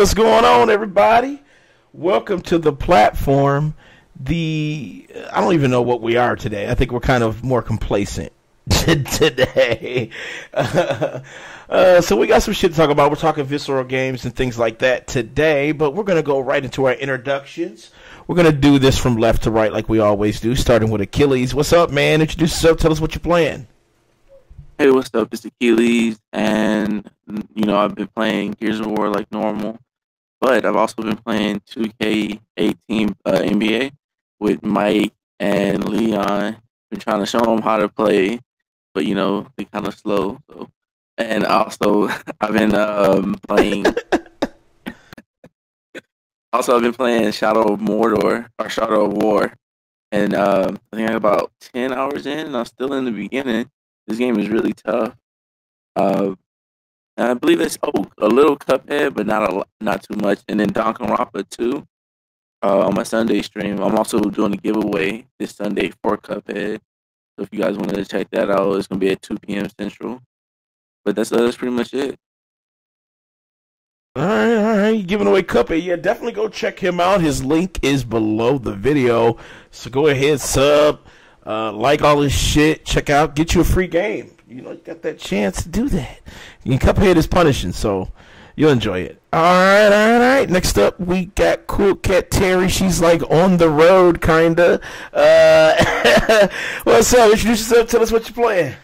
What's going on, everybody? Welcome to the platform. I don't even know what we are today. I think we're kind of more complacent today. So we got some shit to talk about. We're talking visceral games and things like that today, but we're going to go right into our introductions. We're going to do this from left to right like we always do, starting with Akeyles. What's up, man? Introduce yourself. Tell us what you're playing. Hey, what's up? It's Akeyles, and I've been playing Gears of War like normal, but I've also been playing 2K18 NBA with Mike and Leon. Been trying to show them how to play, but they kind of slow. So, and also I've been playing. Also, I've been playing Shadow of Mordor or Shadow of War, and I think I'm about 10 hours in, and I'm still in the beginning. This game is really tough. And I believe it's a little Cuphead, but not too much. And then Danganronpa 2 on my Sunday stream. I'm also doing a giveaway this Sunday for Cuphead. So if you guys wanted to check that out, it's gonna be at 2 p.m. Central. But that's pretty much it. All right. Giving away Cuphead. Yeah, definitely go check him out. His link is below the video. So go ahead, sub. Like all this shit, check out, get you a free game. You got that chance to do that. Cuphead is punishing, so you'll enjoy it. All right. Next up, we got cool Cat Terri. She's like on the road, kinda. What's up? Introduce yourself. Tell us what you're playing.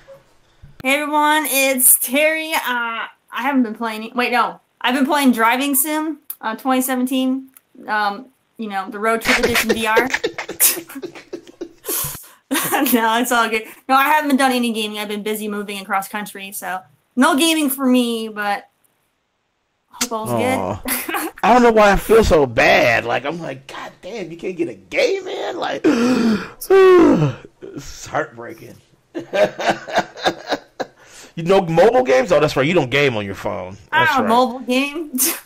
Hey everyone, it's Terry. I haven't been playing. Wait, no, I've been playing Driving Sim 2017. The Road Trip Edition VR. No, it's all good. No, I haven't done any gaming. I've been busy moving across country, so no gaming for me, but hope all's good. I don't know why I feel so bad. Like, I'm like, God damn, you can't get a game in? Like, it's heartbreaking. Mobile games? Oh, that's right. You don't game on your phone. That's right. Mobile games?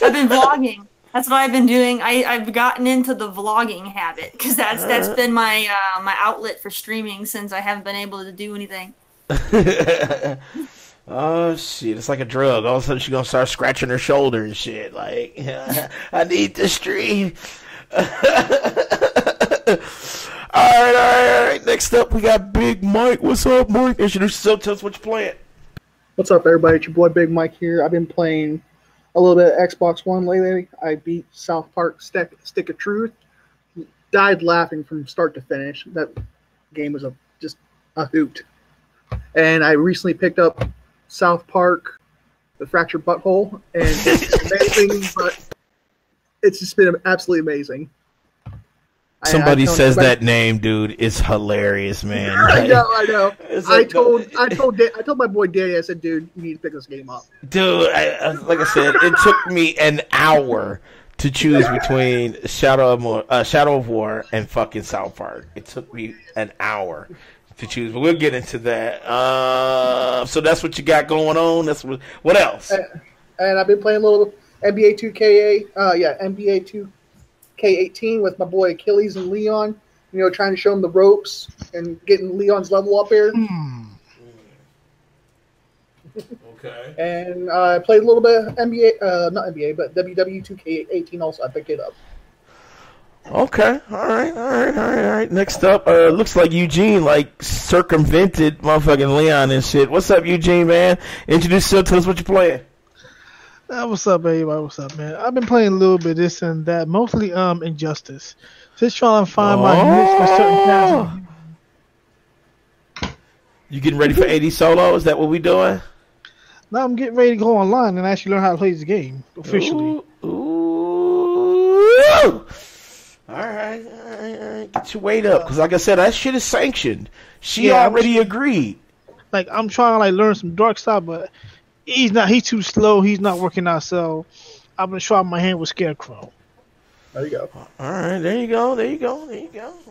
I've been vlogging. That's what I've been doing. I've gotten into the vlogging habit because that's been my my outlet for streaming since I haven't been able to do anything. Oh shit! It's like a drug. All of a sudden she's gonna start scratching her shoulder and shit. Like, I need to stream. All right. Next up, we got Big Mike. What's up, Mike? Introduce yourself. Tell us what you're playing. What's up, everybody? It's your boy Big Mike here. I've been playing a little bit of Xbox One lately. I beat South Park Stick of Truth. Died laughing from start to finish. That game was just a hoot. And I recently picked up South Park, The Fractured Butthole, and it's amazing, but it's just been absolutely amazing. Somebody says that name, dude. It's hilarious, man. I know. I told my boy Danny. I said, dude, you need to pick this game up. Dude, like I said, it took me an hour to choose between Shadow of War and fucking South Park. It took me an hour to choose, but we'll get into that. So that's what you got going on. What else? And I've been playing a little NBA 2K. NBA 2K18 with my boy Akeyles and Leon. Trying to show him the ropes and getting Leon's level up here. Okay. And I played a little bit of NBA, not NBA, but WWE 2K18 also. I picked it up. Okay. All right. Next up, looks like Eugene circumvented motherfucking Leon and shit. What's up, Eugene, man? Introduce yourself. Tell us what you're playing. What's up, everybody? What's up, man? I've been playing a little bit of this and that, mostly Injustice. Just trying to find my niche for certain tasks. You getting ready for 80 solo? Is that what we doing? Now I'm getting ready to go online and actually learn how to play this game officially. Ooh. All right. Get your weight up, because like I said, that shit is sanctioned. She already agreed. Like, I'm trying to learn some dark stuff, but he's too slow. He's not working out, so I'm going to try my hand with Scarecrow. There you go. All right, there you go. All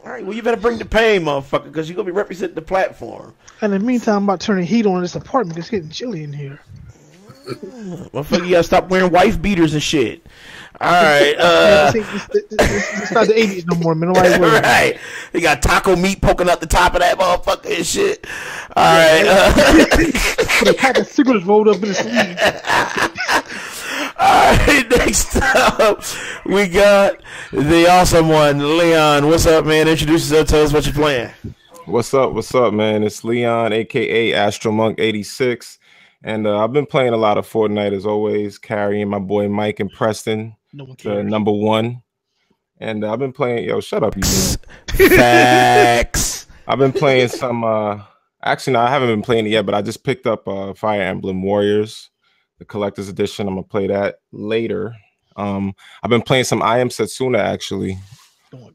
right, well, you better bring the pain, motherfucker, because you're going to be representing the platform. And in the meantime, I'm about to turn the heat on in this apartment. It's getting chilly in here. Motherfucker, you got to stop wearing wife beaters and shit. All right. It's not the 80s no more, man. Right. You got taco meat poking out the top of that motherfucker and shit. All right. Put a pack of cigarettes rolled up in his sleeve. right, next up, we got the awesome one, Leon. What's up, man? Introduce yourself. Tell us what you're playing. What's up, man? It's Leon, aka AstroMonk86, and I've been playing a lot of Fortnite as always, carrying my boy Mike and Preston, the number one. And I've been playing. Yo, shut up, Eugene. Facts. I've been playing some. Actually, no, I haven't been playing it yet, but I just picked up Fire Emblem Warriors, the collector's edition. I'm gonna play that later. I've been playing some I Am Setsuna actually,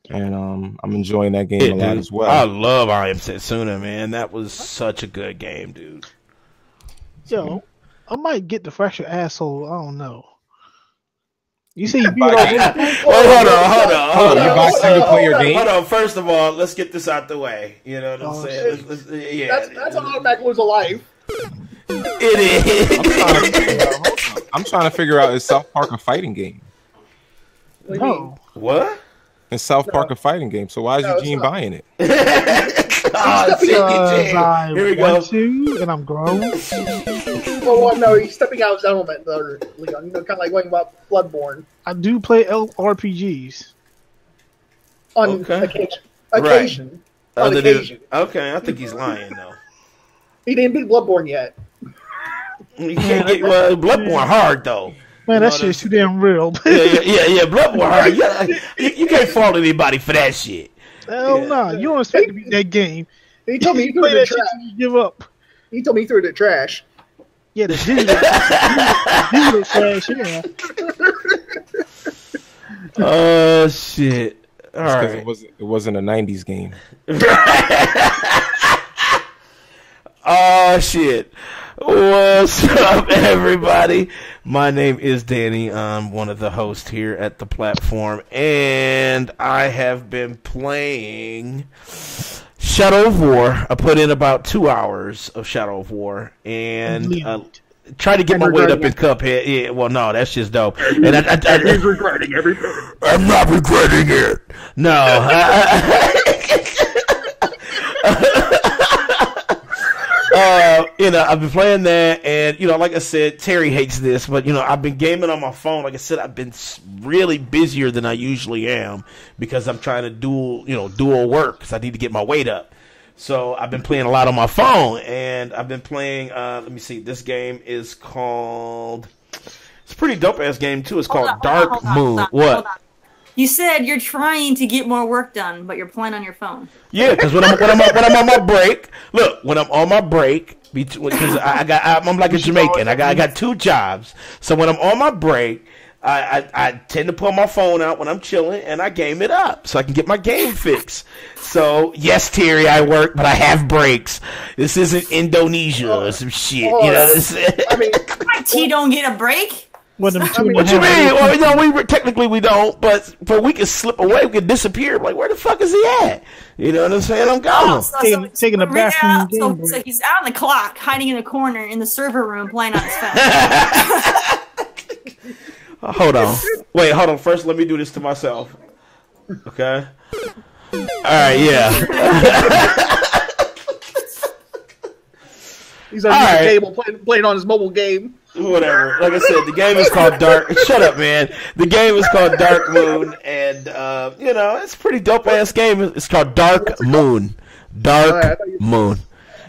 and I'm enjoying that game a lot as well. I love I Am Setsuna, man. That was such a good game, dude. Yo, I might get the fresher asshole. I don't know. You see, you beat all this. Hold on. You buy single player game? Hold on. First of all, let's get this out the way. You know what I'm saying? Yeah. That's an automatic lose a life. It is. I'm trying to figure out, is South Park a fighting game? No. What? Is South Park a fighting game? So why is Eugene buying it? I Here we want go. to, and I'm grown. Well, no, he's stepping out of his element, though, Leon. You know, kind of like going about Bloodborne. I do play RPGs. On Okay. occasion. Right. Occasion. On occasion. Okay, I think he's lying though. He didn't beat Bloodborne yet. You can't get Bloodborne hard though. Man, that shit's too damn real. Yeah. Bloodborne hard. You can't fault anybody for that shit. Hell no. You don't expect to beat that game. He told me he threw Play it in the that shit trash. till you give up. He told me he threw it in the trash. Yeah, the digital trash, yeah. Oh shit. All Because right. it wasn't a 90s game. Oh shit. What's up, everybody? My name is Danny. I'm one of the hosts here at the platform, and I have been playing Shadow of War. I put in about 2 hours of Shadow of War, and try to get my weight up in Cuphead. Yeah, well, no, that's just dope. And He's regretting everything. I'm not regretting it. No. I've been playing that, and like I said, Terry hates this, but I've been gaming on my phone. Like I said, I've been really busier than I usually am because I'm trying to dual work because I need to get my weight up. So I've been playing a lot on my phone, and I've been playing. Let me see. This game is called. It's a pretty dope ass game too. It's called Dark Moon. What? You said you're trying to get more work done, but you're playing on your phone. Yeah, because when I'm on my break, look, when I'm on my break, because I'm like a Jamaican. I got 2 jobs, so when I'm on my break, I tend to pull my phone out when I'm chilling and I game it up so I can get my game fix. So yes, Terry, I work, but I have breaks. This isn't Indonesia or some shit. You know what I'm saying? I mean, T don't get a break. What you mean? Well, technically we don't, but we can slip away. We can disappear. Like, where the fuck is he at? You know what I'm saying? I'm gone. Taking a bathroom game so he's out on the clock, hiding in a corner in the server room, playing on his phone. Hold on. Wait, hold on. First, let me do this to myself. Okay? All right, yeah. He's on the table playing on his mobile game. Whatever. Like I said, the game is called Dark. Shut up, man. The game is called Dark Moon, and it's a pretty dope ass game. It's called Dark Moon. Dark Moon.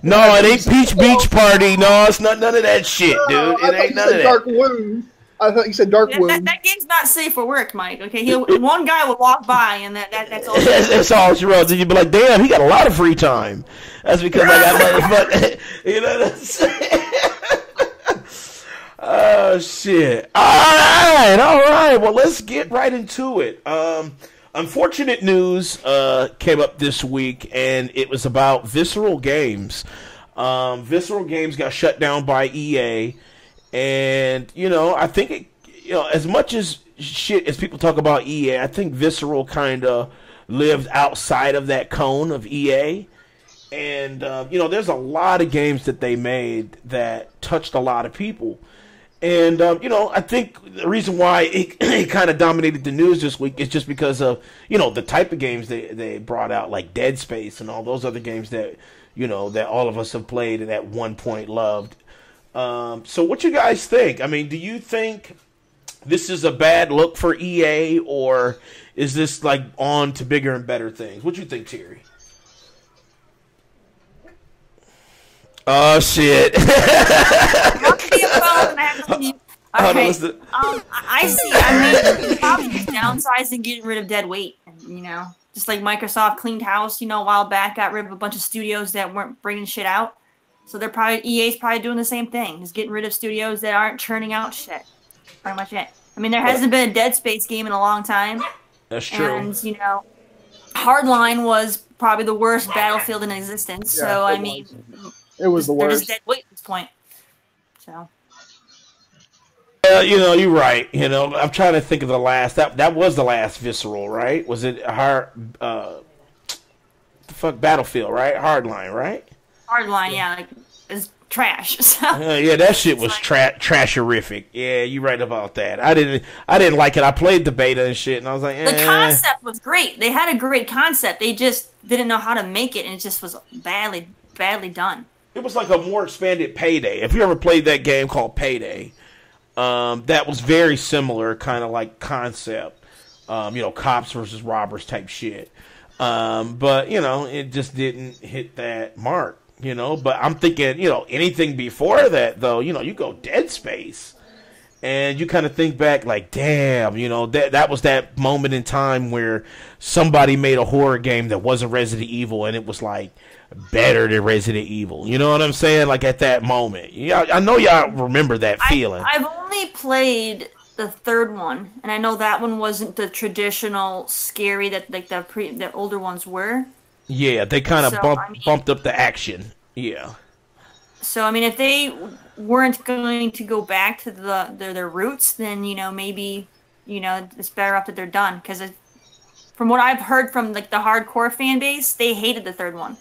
No, it ain't Peach Beach Party. No, it's not none of that shit, dude. It ain't none of that. Dark Wound. I thought you said Dark Wound. That game's not safe for work, Mike. Okay, one guy will walk by, and that's all. That's all she wrote. Then you'd be like, "Damn, he got a lot of free time." That's because I got motherfucker. You know what I'm saying? Oh shit! All right. Well, let's get right into it. Unfortunate news came up this week, and it was about Visceral Games. Visceral Games got shut down by EA, and I think as much as shit as people talk about EA, I think Visceral kind of lived outside of that cone of EA. And there's a lot of games that they made that touched a lot of people. And, I think the reason why it kind of dominated the news this week is just because of, the type of games they brought out, like Dead Space and all those other games that, that all of us have played and at one point loved. So what you guys think? I mean, do you think this is a bad look for EA, or is this like on to bigger and better things? What you think, Terry? Oh shit! Okay. I see. I mean, probably just downsizing, getting rid of dead weight. You know, just like Microsoft cleaned house. You know, a while back, got rid of a bunch of studios that weren't bringing shit out. So they're probably EA's probably doing the same thing, just getting rid of studios that aren't churning out shit. Pretty much it. I mean, there hasn't been a Dead Space game in a long time. That's true. And you know, Hardline was probably the worst Battlefield in existence. Yeah, so I mean, it was the they're worst. just dead weight at this point. So. You know, you're right. You know, I'm trying to think of the last. That was the last Visceral, right? Was it Battlefield, right? Hardline, right? Hardline, yeah, like it's trash. So. Yeah, that shit was trasherific. Yeah, you're right about that. I didn't like it. I played the beta and shit, and I was like, The concept was great. They had a great concept. They just didn't know how to make it, and it just was badly done. It was like a more expanded Payday. If you ever played that game called Payday, that was very similar, kind of like concept. You know, cops versus robbers type shit. But you know, it just didn't hit that mark. You know, but I'm thinking, you know, anything before that, though, you know, you go Dead Space, and you kind of think back, like, damn, you know, that was that moment in time where somebody made a horror game that wasn't Resident Evil, and it was like better than Resident Evil. You know what I'm saying? Like at that moment, yeah, I know y'all remember that feeling. I've only played the third one, and I know that one wasn't the traditional scary that like the older ones were. Yeah, they kind of bumped up the action. Yeah. So I mean, if they weren't going to go back to their roots, then you know maybe you know it's better off that they're done. Because from what I've heard from like the hardcore fan base, they hated the third one.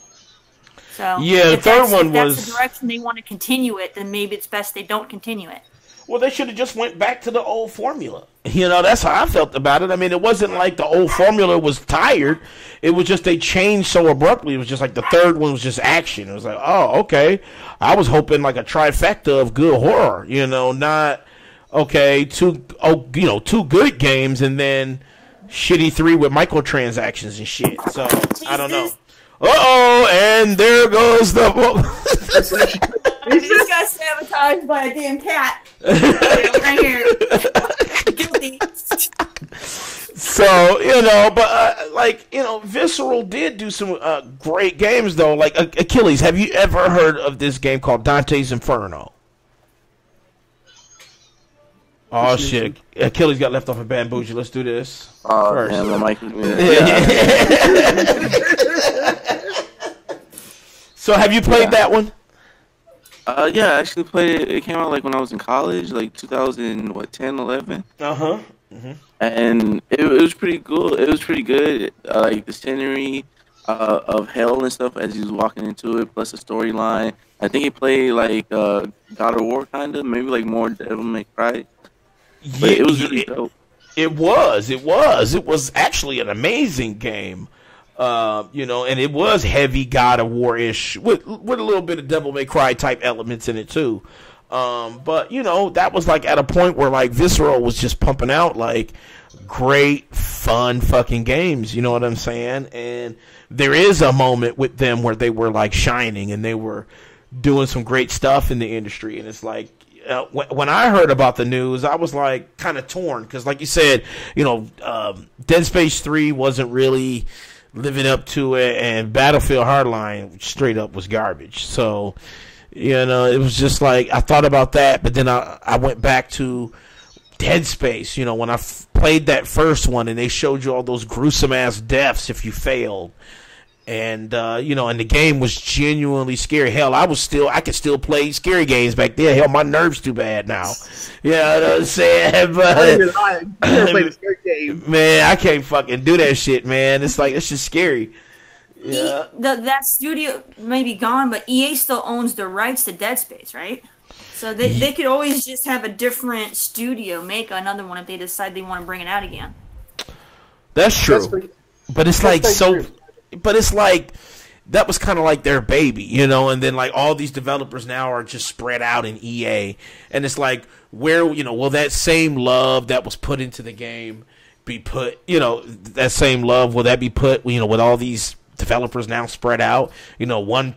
So yeah, the third one if that's the direction they want to continue it, then maybe it's best they don't continue it. Well, they should have just went back to the old formula. You know, that's how I felt about it. I mean, it wasn't like the old formula was tired. It was just they changed so abruptly. It was just like the third one was just action. It was like, oh, okay. I was hoping like a trifecta of good horror. You know, not okay, two good games and then shitty 3 with microtransactions and shit. So I don't know. And there goes the. I just got sabotaged by a damn cat. Right here. Guilty. So, you know, but, like, you know, Visceral did do some great games, though. Like, Akeyles, have you ever heard of this game called Dante's Inferno? Oh, shit. Akeyles got left off of Bambuji. Let's do this. Oh, first. damn, the mic. So, have you played that one? Yeah, I actually played it. It came out like when I was in college, like 2010, 11. Uh-huh. Mm-hmm. And it was pretty cool. It was pretty good. Like the scenery of hell and stuff as he was walking into it, plus the storyline. I think he played like God of War, kind of, maybe like more Devil May Cry. But it was really dope. It was actually an amazing game. You know, and it was heavy God of War-ish with a little bit of Devil May Cry type elements in it too. But you know, that was like at a point where like Visceral was just pumping out like great fun fucking games, you know what I'm saying? And there is a moment with them where they were like shining and they were doing some great stuff in the industry, and it's like when I heard about the news, I was like kind of torn because, like you said, you know, Dead Space 3 wasn't really living up to it, and Battlefield Hardline straight up was garbage. So, you know, it was just like I thought about that, but then I went back to Dead Space. You know, when I played that first one, and they showed you all those gruesome ass deaths if you failed. And, you know, and the game was genuinely scary. Hell, I could still play scary games back then. Hell, my nerves too bad now. You know what I'm saying? But, man, I can't fucking do that shit, man. It's like, it's just scary. Yeah. That studio may be gone, but EA still owns the rights to Dead Space, right? So they could always just have a different studio make another one if they decide they want to bring it out again. That's true. But it's like so... But it's like that was kind of like their baby, you know, and then like all these developers now are just spread out in EA, and it's like, where, you know, will that same love that was put into the game be put, you know, that same love, will that be put, you know, with all these developers now spread out, you know, one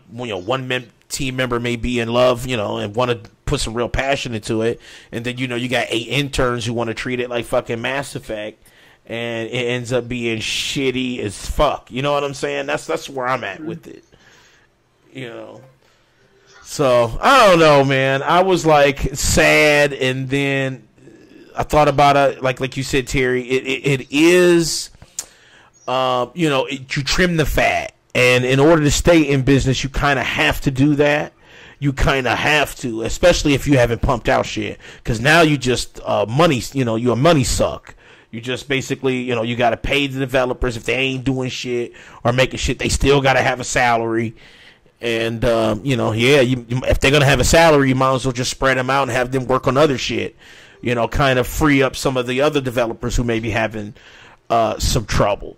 team member may be in love, you know, and want to put some real passion into it, and then, you know, you got 8 interns who want to treat it like fucking Mass Effect, and it ends up being shitty as fuck. You know what I'm saying? That's where I'm at with it. You know. So I don't know, man. I was like sad, and then I thought about it, like you said, Terry. It is, you know, you trim the fat, and in order to stay in business, you kind of have to do that. You kind of have to, especially if you haven't pumped out shit, because now you just money. You know, you're a money suck. You just basically, you know, you got to pay the developers if they ain't doing shit or making shit. They still got to have a salary. And, you know, yeah, if they're going to have a salary, you might as well just spread them out and have them work on other shit. You know, kind of free up some of the other developers who may be having some trouble.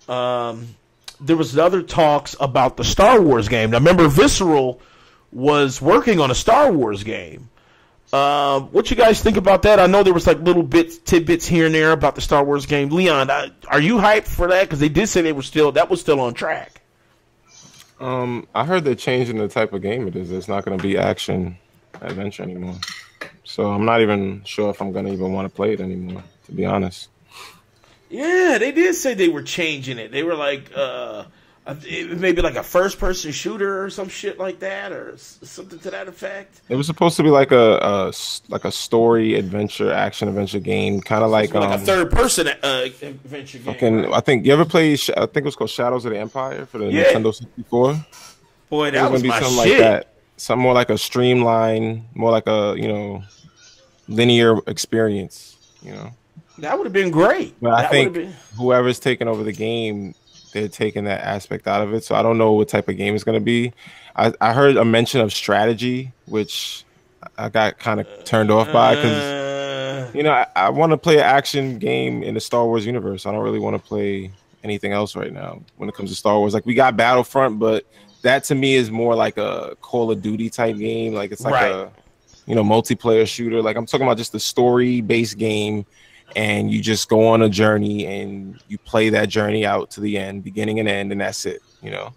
There was other talks about the Star Wars game. Now, remember, Visceral was working on a Star Wars game. What you guys think about that? I know there was like little tidbits here and there about the Star Wars game. Leon, are you hyped for that? Because they did say that was still on track. I heard they're changing the type of game it is. It's not going to be action adventure anymore. So I'm not even sure if I'm going to even want to play it anymore, to be honest. Yeah, they did say they were changing it. They were like, maybe like a first-person shooter or some shit like that, or something to that effect. It was supposed to be like a story adventure, action adventure game, kind of like a third-person adventure game. Right? I think you ever played? I think it was called Shadows of the Empire for the Nintendo 64. Boy, that was my something shit. Like that. Something more like a streamline, more like a, you know, linear experience. You know, that would have been great. But I think whoever's taking over the game, they're taking that aspect out of it. So I don't know what type of game it's going to be. I heard a mention of strategy, which I got kind of turned off by because, you know, I want to play an action game in the Star Wars universe. I don't really want to play anything else right now when it comes to Star Wars. Like, we got Battlefront, but that to me is more like a Call of Duty type game. Like, it's like a, you know, multiplayer shooter. Like, I'm talking about just a story-based game, and you just go on a journey and you play that journey out to the end, beginning and end, and that's it, you know?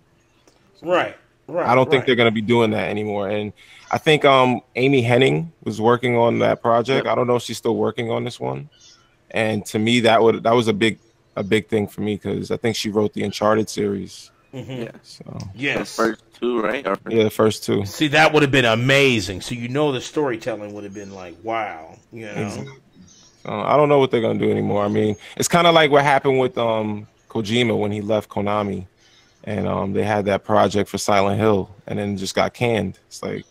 Right. I don't think they're going to be doing that anymore. And I think Amy Hennig was working on that project. I don't know if she's still working on this one. And to me, that was a big thing for me, because I think she wrote the Uncharted series. Mm-hmm. Yeah. So yes, the first two, right? Yeah, the first two. See, that would have been amazing. So you know, the storytelling would have been like, wow. You know. Exactly. I don't know what they're gonna do anymore. I mean, it's kind of like what happened with Kojima when he left Konami, and they had that project for Silent Hill, and then just got canned. It's like,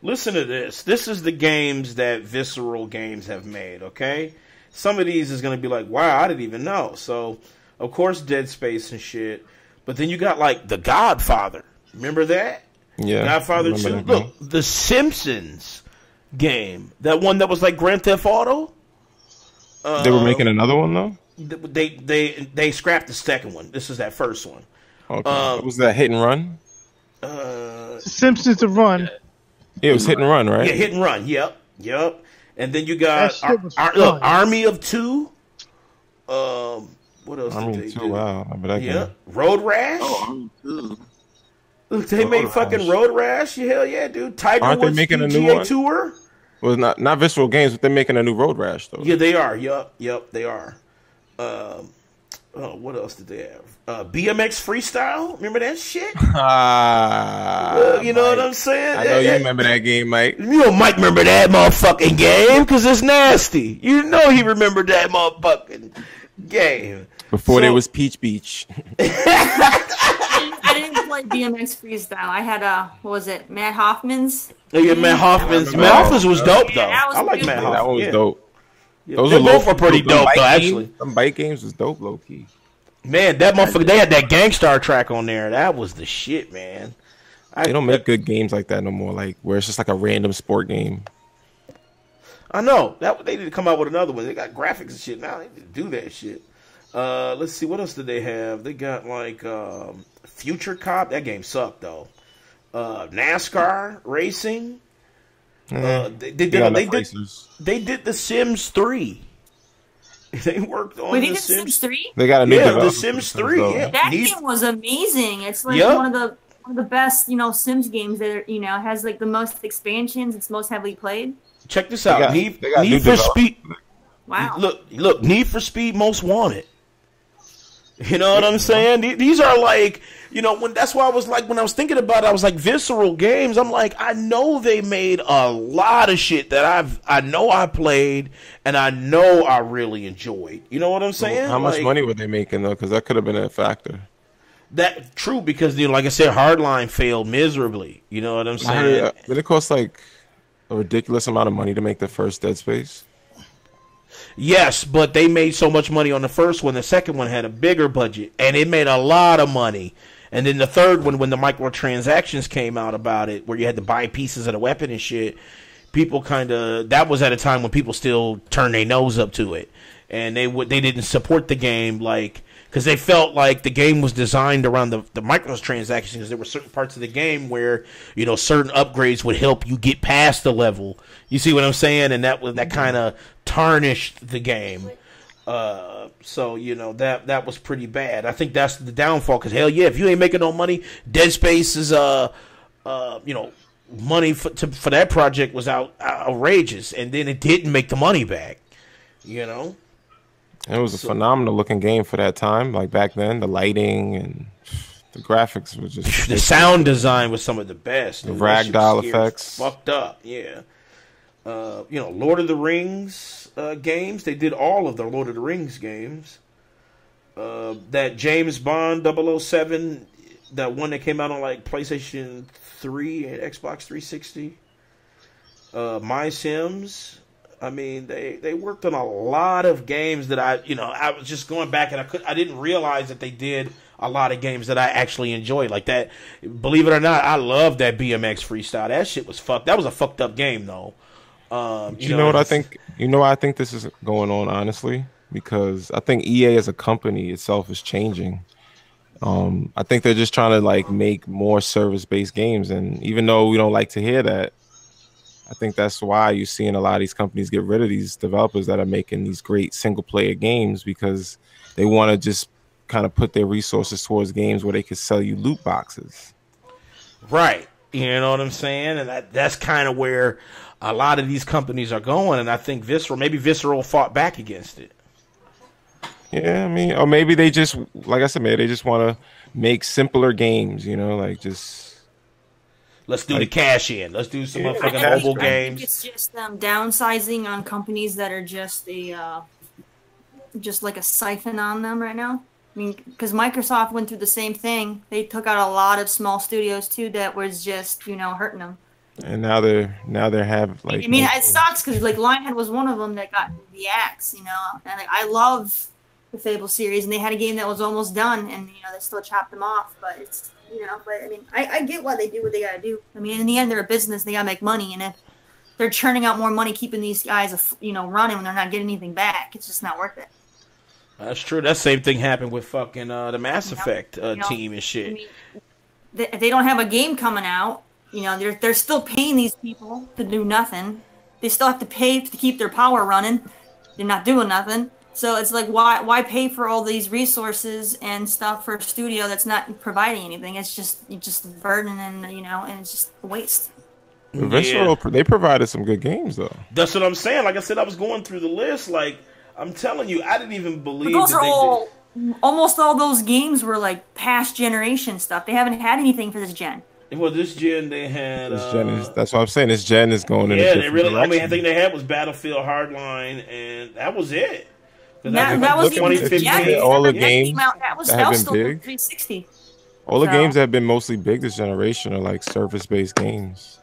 listen to this. This is the games that Visceral Games have made. Okay, some of these is gonna be like, wow, I didn't even know. So, of course, Dead Space and shit. But then you got like The Godfather. Remember that? Yeah. Godfather 2. Look, The Simpsons game. That one that was like Grand Theft Auto. They were making another one though. They scrapped the second one. This is that first one. Okay. Was that Hit and Run? Simpsons to Run. Yeah, it was Hit and Run, right? Yeah, Hit and Run. Yep. And then you got Army of Two. What else did they do? Wow, Road Rash. Oh, Army 2. Look, they made fucking Road Rash. Hell yeah, dude. Tiger Aren't they Woods making a PGA new one? Tour. Well, not Visceral Games, but they're making a new Road Rash though. Yeah, they are. Yep, they are. What else did they have? BMX Freestyle. Remember that shit? You know what I'm saying? I know you remember that game, Mike. You know Mike remember that motherfucking game because it's nasty. You know he remembered that motherfucking game. Before there was Peach Beach. I didn't play BMX Freestyle. I had what was it? Matt Hoffman's. Oh, yeah, Matt Hoffman's. Matt Hoffman's was dope though. Yeah, I like Matt Hoffman. That one was dope. Yeah, those both were pretty dope though. Actually, some bike games was dope, low key. Man, that motherfucker. They had that Gangstar track on there. That was the shit, man. They don't make good games like that no more. Like where it's just like a random sport game. I know that they need to come out with another one. They got graphics and shit now. They need to do that shit. Let's see, what else did they have? They got like Future Cop. That game sucked though. NASCAR racing. They did The Sims 3. They worked on The Sims 3. They got a new The Sims 3. Yeah, that game was amazing. It's like one of the best, Sims games that has like the most expansions. It's most heavily played. Check this out. Need for Speed. Wow. Look, Need for Speed Most Wanted. You know what I'm saying? These are like, that's why I was like, when I was thinking about it, I was like, Visceral Games. I'm like, I know they made a lot of shit that I know I played and I know I really enjoyed. You know what I'm saying? How much money were they making though? Because that could have been a factor. That true, because like I said, Hardline failed miserably. You know what I'm saying? Did it cost like a ridiculous amount of money to make the first Dead Space? Yes, but they made so much money on the first one. The second one had a bigger budget, and it made a lot of money. And then the third one, when the microtransactions came out about it, where you had to buy pieces of the weapon and shit, people that was at a time when people still turned their nose up to it, and they didn't support the game because they felt like the game was designed around the microtransactions, because there were certain parts of the game where certain upgrades would help you get past the level. You see what I'm saying? And that kind of tarnished the game. So that was pretty bad. I think that's the downfall. Because hell yeah, if you ain't making no money, Dead Space is money for that project was outrageous, and then it didn't make the money back. It was a phenomenal looking game for that time. Like back then, the lighting and the graphics was just the sound design was some of the best. The ragdoll effects, fucked up. Yeah. Lord of the Rings games. They did all of the Lord of the Rings games. That James Bond 007, that one that came out on like PlayStation 3 and Xbox 360. My Sims. I mean, they worked on a lot of games that I was just going back and I didn't realize that they did a lot of games that I actually enjoyed. Like that, believe it or not, I love that BMX freestyle. That shit was fucked. That was a fucked up game though. You know what I think? I think this is going on, honestly, because I think EA as a company itself is changing. I think they're just trying to make more service-based games, and even though we don't like to hear that, I think that's why you're seeing a lot of these companies get rid of these developers that are making these great single-player games, because they want to just kind of put their resources towards games where they could sell you loot boxes. Right. You know what I'm saying? And that's kind of where a lot of these companies are going, and I think Visceral fought back against it. Yeah, I mean, or maybe they just, like I said, maybe they just want to make simpler games, Let's do the cash in. Let's do some motherfucking mobile games. I think it's just downsizing on companies that are just like a siphon on them right now. I mean, because Microsoft went through the same thing. They took out a lot of small studios too that was just hurting them. And now they have I mean, it sucks because Lionhead was one of them that got the axe. And I love the Fable series, and they had a game that was almost done, and they still chopped them off. But it's but I mean, I get why they do what they gotta do. I mean, in the end, they're a business; they gotta make money, and if they're churning out more money, keeping these guys running when they're not getting anything back, it's just not worth it. That's true. That same thing happened with fucking the Mass Effect team and shit. I mean, they don't have a game coming out. They're still paying these people to do nothing. They still have to pay to keep their power running. They're not doing nothing. So it's like, why pay for all these resources and stuff for a studio that's not providing anything? It's just a burden, and and it's just a waste. Visceral, they provided some good games though. That's what I'm saying. Like I said, I was going through the list. Like I'm telling you, I didn't even believe almost all those games were like past generation stuff. They haven't had anything for this gen. Well, this gen they had. That's what I'm saying. This gen is going in. Yeah, they really. Direction. I thing they had was Battlefield Hardline, and that was it. That was 2015. All the games that have been big. 360. All the games that have been mostly big this generation are like service-based games.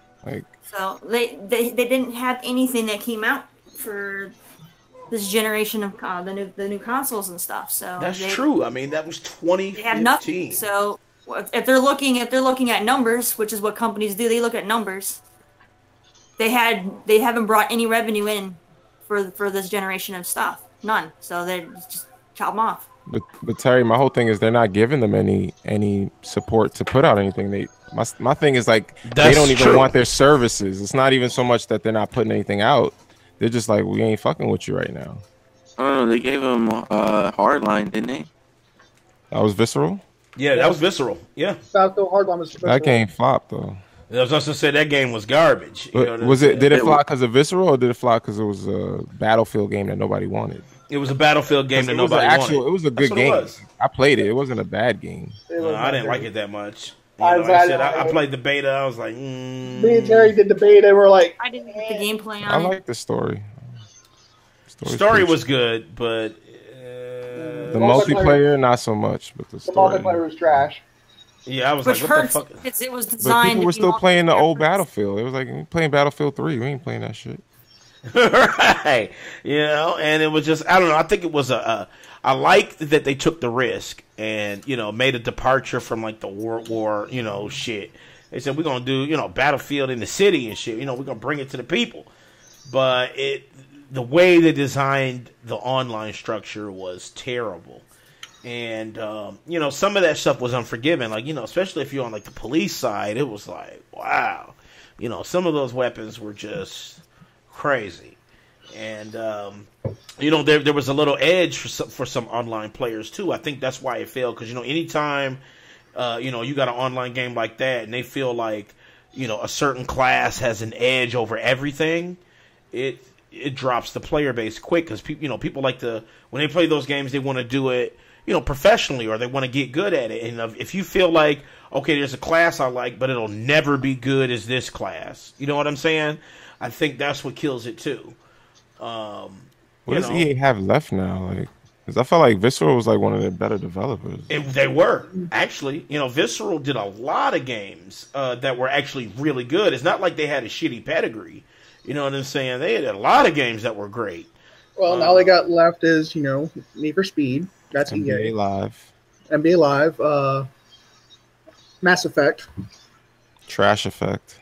So they didn't have anything that came out for this generation of the new consoles and stuff. So that's true. I mean, that was 2015. They had nothing. So if they're looking at numbers, which is what companies do, they look at numbers. They haven't brought any revenue in for this generation of stuff. None. So they just chop them off. But Terry, my whole thing is they're not giving them any support to put out anything. My thing is like they don't even want their services. It's not even so much that they're not putting anything out. They're just like, we ain't fucking with you right now. Oh, they gave them Hardline, didn't they? That was Visceral? Yeah, that was Visceral. Yeah. Battlefield Hardline was Visceral. That game flopped though. I was just gonna say that game was garbage. Did it flop because of Visceral, or did it flop because it was a Battlefield game that nobody wanted? It was a Battlefield game that nobody wanted. It was a good game. I played it. It wasn't a bad game. I didn't like it that much. I played the beta. I was like, Me and Terry did the beta. We're like, I didn't get the gameplay on I like the story. Story was good, but the multiplayer not so much. But the multiplayer was trash. Yeah, I was Which like, what hurts the fuck? because it was designed. But people were to be still playing the old multiplayer. Battlefield. It was like we playing Battlefield 3. We ain't playing that shit. Right, and it was just I don't know. I think it was I liked that they took the risk and made a departure from like the World War shit. They said we're gonna do Battlefield in the city and shit. We're gonna bring it to the people, but the way they designed the online structure was terrible. And, some of that stuff was unforgiving. Like, especially if you're on, like, the police side, it was like, wow. Some of those weapons were just crazy. And, there was a little edge for some online players, too. I think that's why it failed. Because, anytime, you got an online game like that and they feel like, a certain class has an edge over everything, it drops the player base quick. Because, people like when they play those games, they want to do it, professionally, or they want to get good at it. And if you feel like, okay, there's a class I like, but it'll never be good as this class. You know what I'm saying? I think that's what kills it too. What does EA have left now? Like, because I felt like Visceral was like one of their better developers. They were actually, Visceral did a lot of games that were actually really good. It's not like they had a shitty pedigree. You know what I'm saying? They had a lot of games that were great. Well, all they got left is Need for Speed. That's NBA EA. Live. NBA Live. Mass Effect. Trash Effect.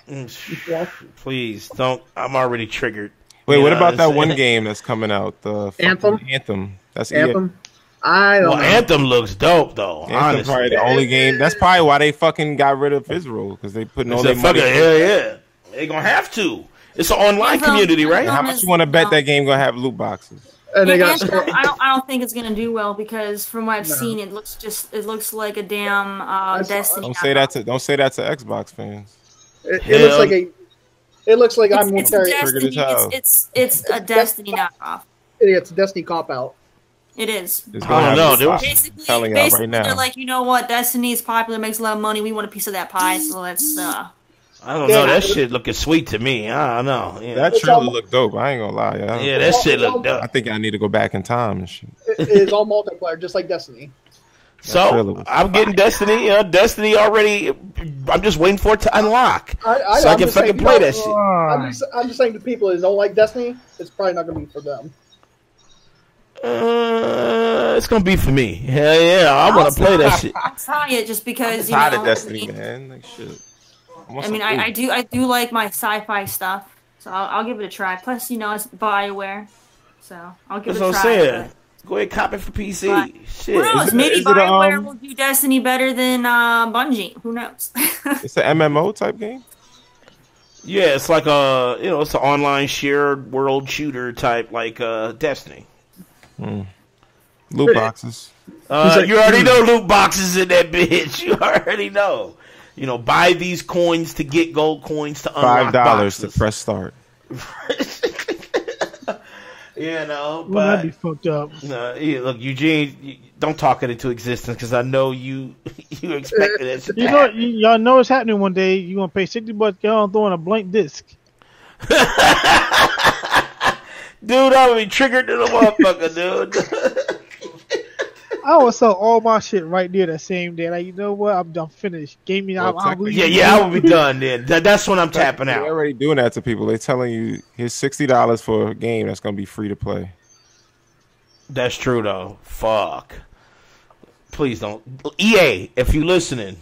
Please don't. I'm already triggered. Wait, what about that one game that's coming out? The Anthem. Anthem. That's Anthem. I don't know. Anthem looks dope though. Anthem Honestly, probably the only game. That's probably why they fucking got rid of Visceral, because they putting all their money. Yeah. They gonna have to. It's an online community, right? How much you want to bet that game gonna have loot boxes? And they got. I don't think it's gonna do well because from what I've seen, it looks like a damn Destiny. Don't say that to Xbox fans. It looks like I'm it's Terry. Destiny. It's a Destiny knockoff. It's a Destiny cop out. It is. I don't know. Basically, right now. they're like, you know what? Destiny is popular, makes a lot of money. We want a piece of that pie, so let's. I don't know. That shit looking sweet to me. I don't know. Yeah. That trailer looked dope. I ain't gonna lie. Yeah, that shit looked dope. I think I need to go back in time and shit. It's all multiplayer, just like Destiny. So I'm getting Destiny. Destiny already. I'm just waiting for it to unlock, so I can fucking play that shit. I'm just saying to people that don't like Destiny, it's probably not gonna be for them. It's gonna be for me. Hell yeah, I want to play that shit. I'll try it just because I'm tired of Destiny, man. Like shit. I do like my sci-fi stuff, so I'll give it a try. Plus, it's BioWare, so I'll give it a try. Go ahead, cop it for PC. Shit. Who knows? Maybe BioWare will do Destiny better than Bungie. Who knows? It's an MMO type game. Yeah, it's like it's an online shared world shooter type like Destiny. Loot boxes. You already know loot boxes in that bitch. You already know. Buy these coins to get gold coins to unlock $5 to boxes. press start. Well, but that'd be fucked up. Look, Eugene, don't talk it into existence because I know you expected it. Y'all know it's happening one day. You gonna pay $60, y'all throwing a blank disc. Dude, I would be triggered to the motherfucker, dude. I would sell all my shit right there that same day. Like, you know what? I'm done, finished. Game me out. I would be done then. That's when I'm tapping out. They're already doing that to people. They're telling you, here's $60 for a game that's going to be free to play. That's true, though. Fuck. Please don't. EA, if you listening,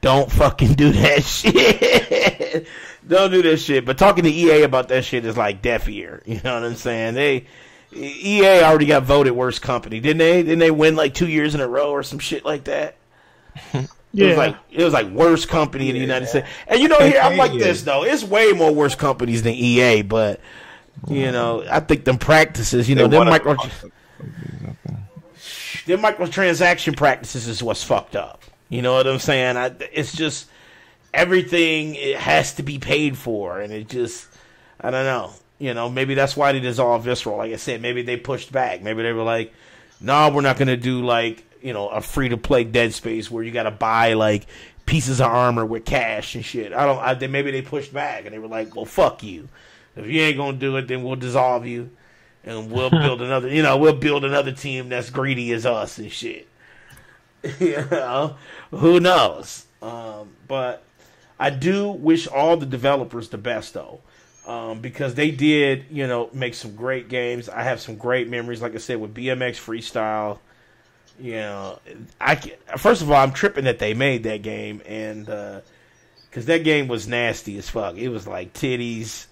don't fucking do that shit. Don't do that shit. But talking to EA about that shit is like deaf ear. You know what I'm saying? EA already got voted worst company, didn't they? Didn't they win like 2 years in a row or some shit like that? Yeah. It was like worst company in the United States. And you know, here I'm like this though. It's way more worst companies than EA, but you know, I think them practices, you know, them microtransaction practices is what's fucked up. You know what I'm saying? It's just everything, it has to be paid for, and it just, I don't know. You know, maybe that's why they dissolved Visceral. Like I said, maybe they pushed back. Maybe they were like, no, we're not going to do like, you know, a free-to-play Dead Space where you got to buy like pieces of armor with cash and shit. Maybe they pushed back and they were like, well, fuck you. If you ain't going to do it, then we'll dissolve you and we'll build another, you know, we'll build another team that's greedy as us and shit. You know, who knows? But I do wish all the developers the best though. Because they did, you know, make some great games. I have some great memories, like I said, with BMX Freestyle. You know, first of all, I'm tripping that they made that game, and because that game was nasty as fuck. It was like titties,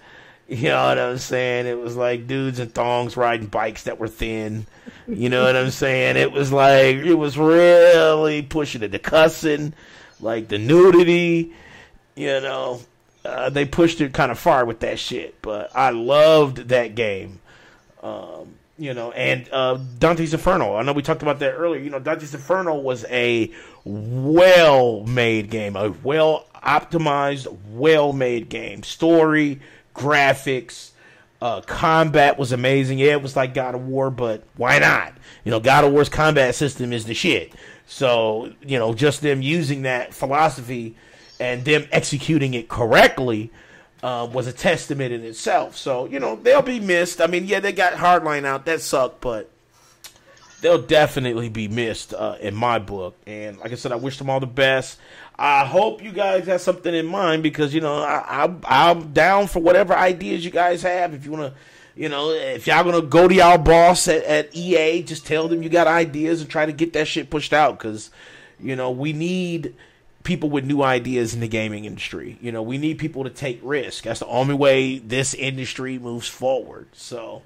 you know what I'm saying? It was like dudes in thongs riding bikes that were thin. You know what I'm saying? It was like, it was really pushing it, the cussing, like the nudity, you know. They pushed it kind of far with that shit, but I loved that game. You know, and Dante's Inferno. I know we talked about that earlier. You know, Dante's Inferno was a well-made game, a well-optimized, well-made game. Story, graphics, combat was amazing. Yeah, it was like God of War, but why not? You know, God of War's combat system is the shit. So, you know, just them using that philosophy and them executing it correctly was a testament in itself. So, you know, they'll be missed. I mean, yeah, they got Hardline out. That sucked, but they'll definitely be missed in my book. And like I said, I wish them all the best. I hope you guys have something in mind because, you know, I'm down for whatever ideas you guys have. If you want to, you know, if y'all going to go to y'all boss at EA, just tell them you got ideas and try to get that shit pushed out because, you know, we need people with new ideas in the gaming industry. You know, we need people to take risks. That's the only way this industry moves forward. So,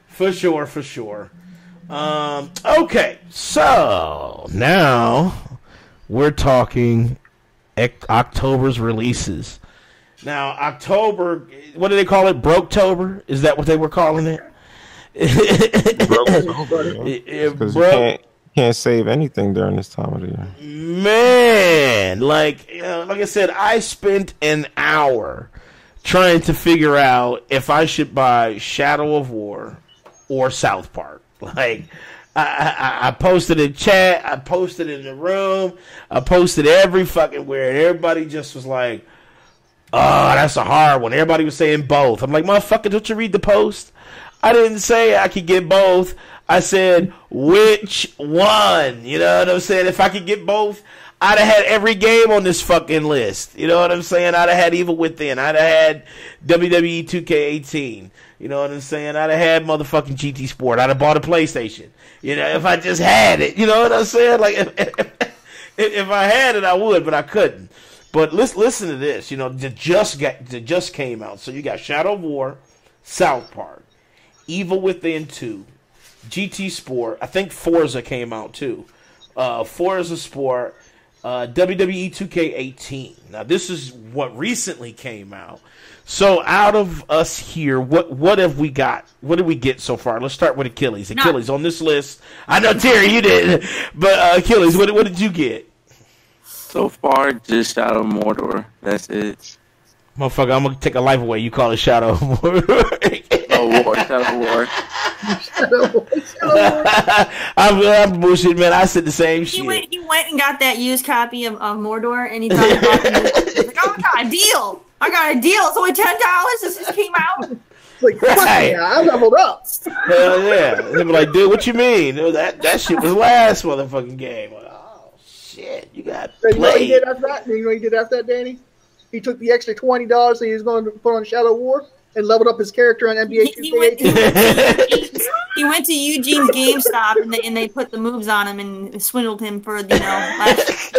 for sure, for sure. Okay, so now we're talking October's releases. Now, October, what do they call it? Broketober? Is that what they were calling it? Because you can't save anything during this time of the year. Man, like I said, I spent an hour trying to figure out if I should buy Shadow of War or South Park. Like, I posted in chat, I posted in the room, I posted every fucking where, and everybody just was like, oh, that's a hard one. Everybody was saying both. I'm like, motherfucker, don't you read the post? I didn't say I could get both. I said, which one? You know what I'm saying? If I could get both, I'd have had every game on this fucking list. You know what I'm saying? I'd have had Evil Within. I'd have had WWE 2K18. You know what I'm saying? I'd have had motherfucking GT Sport. I'd have bought a PlayStation. You know, if I just had it. You know what I'm saying? Like, if I had it, I would, but I couldn't. But listen to this. You know, it just came out. So you got Shadow of War, South Park, Evil Within 2, GT Sport. I think Forza came out too. Forza Sport, WWE 2K18. Now this is what recently came out. So out of us here, what have we got? What did we get so far? Let's start with Akeyles. Akeyles on this list. I know Terry, you did, but Akeyles, what did you get? So far, just Shadow of Mordor. That's it. Motherfucker, I'm gonna take a life away. You call it Shadow of Mordor. Shadow of War. I'm bullshit, man. I said the same shit. He went and got that used copy of Mordor, and he thought about it. He's like, oh, I got a deal. It's only $10. This just came out. Like, right. Yeah, I leveled up. Hell yeah. They were like, dude, what you mean? That shit was last motherfucking game. Like, oh, shit. You got played. You know what he did after that? You know what he did after that, Danny? He took the extra $20 that he was going to put on Shadow of War and leveled up his character on NBA 2K18. He went to Eugene's GameStop and they put the moves on him and swindled him for, you know, last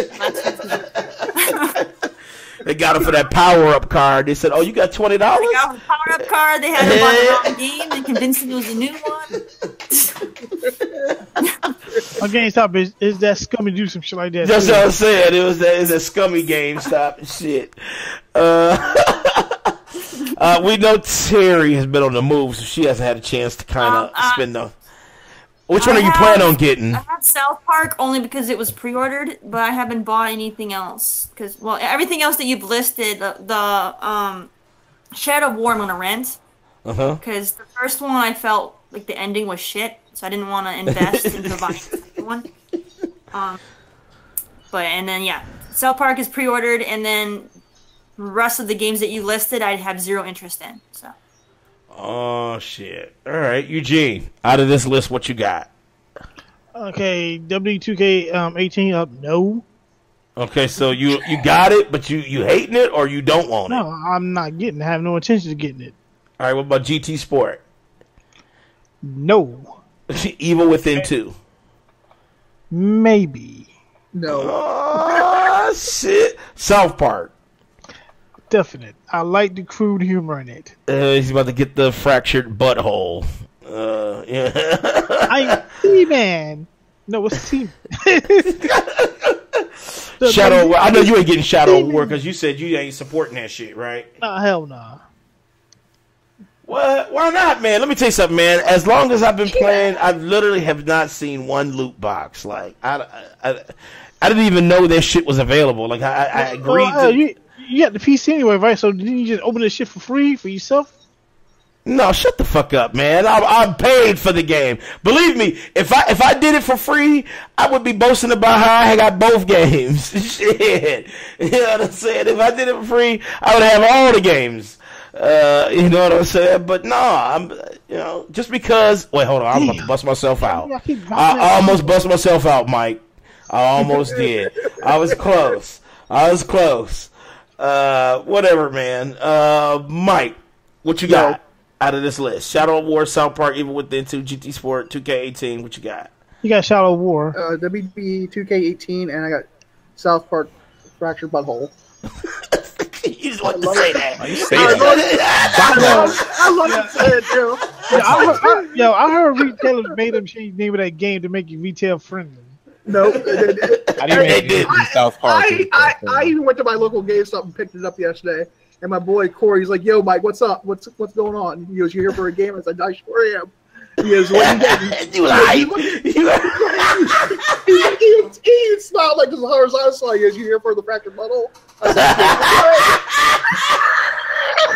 They got him for that power-up card. They said, "Oh, you got $20." They got the power-up card. They had him on the wrong game and convinced him it was a new one. GameStop is that scummy do some shit like that. That's too. what I said. It's a scummy GameStop and shit. We know Terry has been on the move, so she hasn't had a chance to kind of spend the. Which one are you planning on getting? I have South Park only because it was pre-ordered, but I haven't bought anything else. Because, well, everything else that you've listed, the Shadow of War I'm going to rent. Because the first one I felt like the ending was shit, so I didn't want to invest into buying the second one. And then, yeah, South Park is pre-ordered, and then the rest of the games that you listed, I'd have zero interest in, so. Oh, shit. All right, Eugene, out of this list, what you got? Okay, W2K18 up, no. Okay, so you got it, but you hating it or you don't want it? No, I'm not getting it. I have no intention of getting it. All right, what about GT Sport? No. Evil Within 2? Maybe. No. Oh, shit. South Park? Definite. I like the crude humor in it. He's about to get the fractured butthole. Yeah. I'm T-Man. No, it's T-Man. Shadow War. I know you ain't getting Shadow War because you said you ain't supporting that shit, right? Nah, hell nah. What? Why not, man? Let me tell you something, man. As long as I've been playing, I literally have not seen one loot box. Like, I didn't even know that shit was available. Like, I agreed to... You got the PC anyway, right? So didn't you just open this shit for free for yourself? No, shut the fuck up, man. I'm paid for the game. Believe me, if I did it for free, I would be boasting about how I got both games. Shit. You know what I'm saying? If I did it for free, I would have all the games. You know what I'm saying? But no, I'm, just because. Wait, hold on. I'm about to bust myself out. I almost bust myself out, Mike. I almost did. I was close. Whatever, man. Mike, what you got out of this list? Shadow of War, South Park, Evil Within 2, GT Sport, 2K18. What you got? You got Shadow of War. WB 2K18, and I got South Park Fractured Butthole. You just want to say that. You say that. I love to say it, too. I heard retailers made them change the name of that game to make it retail friendly. No, I didn't South Park. I even went to my local GameStop and picked it up yesterday. And my boy Corey, he's like, "Yo, Mike, what's up? What's going on?" He goes, "You here for a game?" I said, "I sure am." He goes, "What you getting?" He smiled like as hard as I saw. He goes, "You here for the fractured butthole?"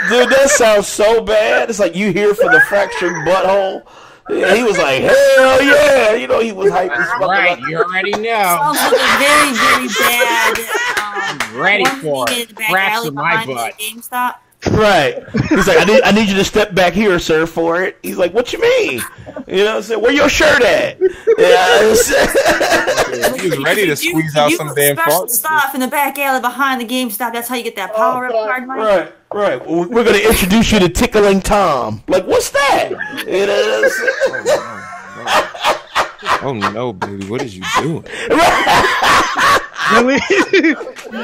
Dude, that sounds so bad. It's like you here for the fractured butthole. Yeah, he was like, hell yeah. He was hyped as fuck. Right, you already know. Sounds like a very, very bad. I'm ready for it. Fracture my butt. GameStop. Right. He's like, I need you to step back here, sir, for it. He's like, what you mean? You know what I'm saying? Where your shirt at? Yeah. He was ready to squeeze out some damn special stuff in the back alley behind the GameStop. That's how you get that power-up card, Mike. Right. We're going to introduce you to Tickling Tom. Like, what's that? You know what Oh, no, baby. What is you doing? Really?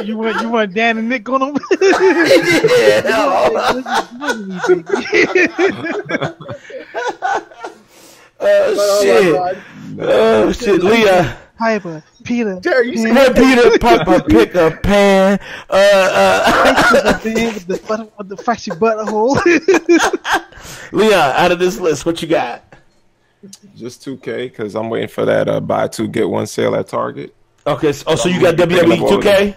you want Dan and Nick on them? Oh shit, Leah. Piper, Peter. Terry, you Peter, Piper, pick a pan. With the fractured butthole. Leah, out of this list, what you got? Just 2K, because I'm waiting for that buy two get one sale at Target. Okay, so you got WWE 2K?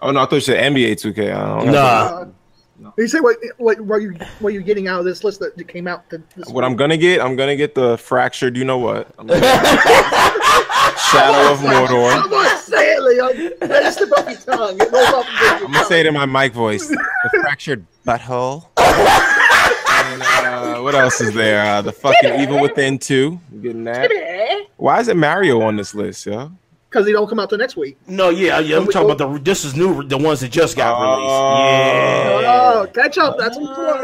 Oh no, I thought you said NBA 2K. I don't know. You say what you're getting out of this list that came out? What I'm gonna get the fractured. You know what? Shadow of Mordor. Come on, say it, Leon. Let it slip off your tongue. It rolls off your I'm gonna say it in my mic voice. The fractured butthole. And, what else is there? The fucking Evil Within 2. You getting that? Why is it Mario on this list, yo? Because they don't come out till next week. No, yeah. I'm talking about this is new, the ones that just got released. Yeah. Oh, catch up. That's what I'm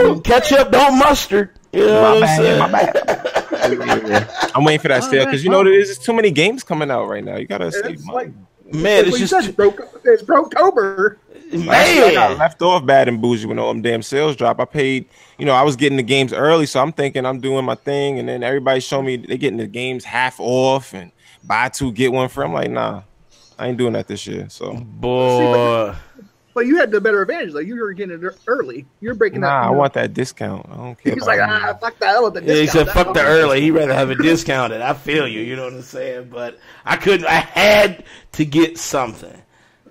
doing. Catch up, don't mustard. You know my bad. I'm waiting for that sale because you know there's too many games coming out right now. You gotta save money. Man, it's you just said, it's Brokeober. I got man. left off bad and bougie when all them damn sales drop. I paid, I was getting the games early, so I'm thinking I'm doing my thing, and then everybody showing me they getting the games half off and buy two get one free. I'm like, nah, I ain't doing that this year. So Boy. But you had the better advantage. Like, you were getting it early. You're breaking that. I want that discount. I don't care. He's like, fuck the hell with the discount. Yeah, he said, fuck the early. He'd rather have it discounted. I feel you. You know what I'm saying? But I had to get something.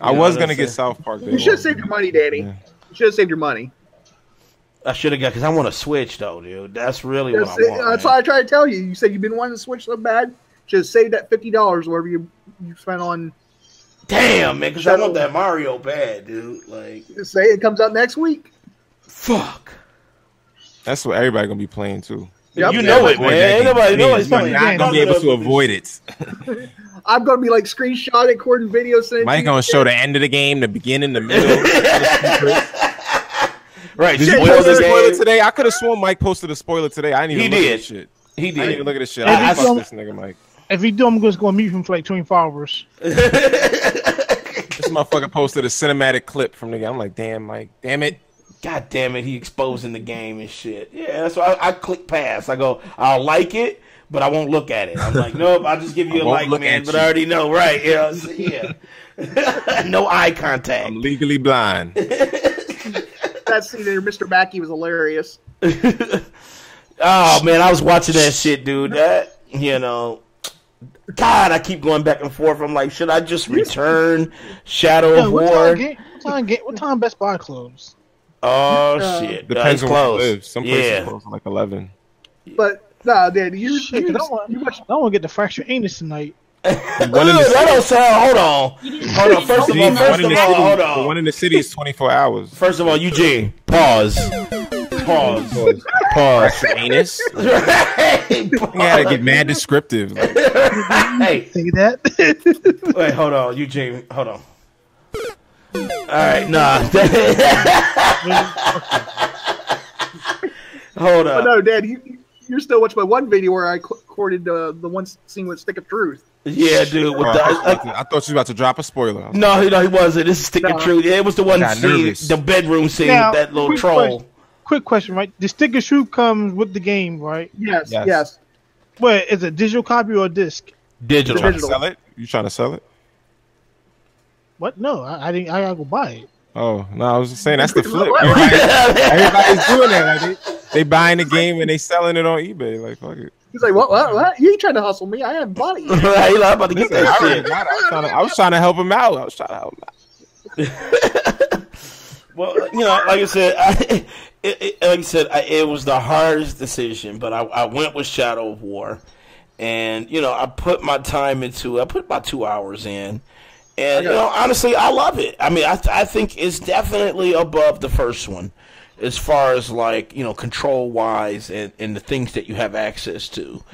I was going to get South Park. You should have saved your money, Danny. Yeah. You should have saved your money. I should have got, because I want to Switch, though, dude. That's really what I want. That's why I tried to tell you. You said you've been wanting to Switch so bad. Just save that $50 whatever you spent on. Damn, man, because I want that Mario bad, dude. Like, Just say it comes out next week. fuck. That's what everybody going to be playing, too. Yep. You know it, man. Ain't nobody's You're not going to be able to avoid it. I'm going to be like screenshotting, recording videos. Mike going to show the end of the game, the beginning, the middle. Right. Did you post a spoiler today? I could have sworn Mike posted a spoiler today. I didn't even look at this shit. He I didn't did. even look at this shit. I Fuck this nigga, Mike. If he do, I'm just going to mute him for like 24 hours. This motherfucker posted a cinematic clip from the game. I'm like, damn, Mike. Damn it. God damn it, he exposing the game and shit. Yeah, that's why I click pass. I go, I'll like it, but I won't look at it. I'm like, nope, I'll just give you a like, man, but I already know, right? Yeah, yeah. No eye contact. I'm legally blind. That scene there, Mr. Mackey was hilarious. Oh, man, I was watching that shit, dude. That, God, I keep going back and forth. I'm like, should I just return Shadow of War? What time Best Buy closed? Oh, shit. Depends on where you live. Some places Yeah. close at like 11. But, nah, Dan, I I want to get the fractured anus tonight. That don't sound. Hold on. First of all, hold on. The one in the city is 24 hours. First of all, Eugene, pause. Anus. You gotta get mad descriptive. Like, Hey, Say that. wait, hold on, Eugene, hold on. All right, nah. Hold But on. no, Dan, you're still watching my one video where I recorded the one scene with Stick of Truth. Yeah, dude. With I thought you was about to drop a spoiler. no, he wasn't. This is Stick of Truth. Yeah, it was the one got scene, nervous. the bedroom scene Now, with that little quick troll. Quick question, right? The sticker shoot comes with the game, right? Yes. Wait, is it a digital copy or a disc? Digital. Trying to sell it? You trying to sell it? What? No, I didn't. I gotta go buy it. Oh no, I was just saying that's the flip. Everybody's doing that. Like they buying the game and they selling it on eBay. Like fuck it. He's like, what? You ain't trying to hustle me. I haven't bought it yet. Right, I'm about to get Listen, that I shit. I was trying to help him out. Well, like I said, it was the hardest decision, but I went with Shadow of War, and I put my time into it. I put about 2 hours in, and honestly, I love it. I mean, I think it's definitely above the first one, as far as like control wise and the things that you have access to.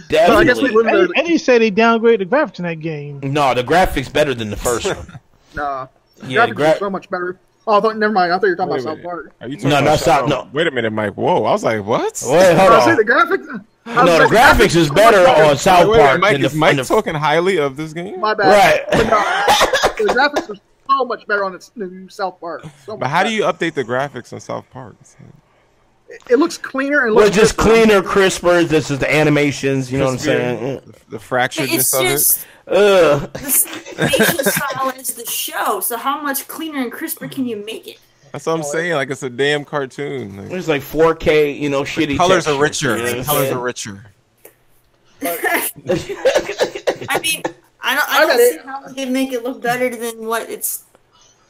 Definitely. So I guess we live And he said they downgraded the graphics in that game. No, the graphics better than the first one. Nah. Yeah, Graphics are so much better. Oh, never mind. I thought you were talking about South Park. Are you talking No, about not South. Shadow? No. Wait a minute, Mike. Whoa, I was like, what? Wait, hold I say on. the graphics. No, the graphics is better on South Wait, Park Mike, than is the Mike talking highly of this game? My bad. Right. But no, the graphics are so much better on the new South Park. So But much how do better. you update the graphics on South Park? It looks cleaner and Well, looks just crisper. cleaner, crisper. This is the animations. You know what I'm saying? The fracturedness It's of it. just Ugh. the animation style is the show. So how much cleaner and crisper can you make it? That's what I'm saying. Like it's a damn cartoon. Like, It's like 4K. Shitty. colors are texture, richer. you know what I'm Colors saying? are richer. I mean, I don't see how they can make it look better than what it's.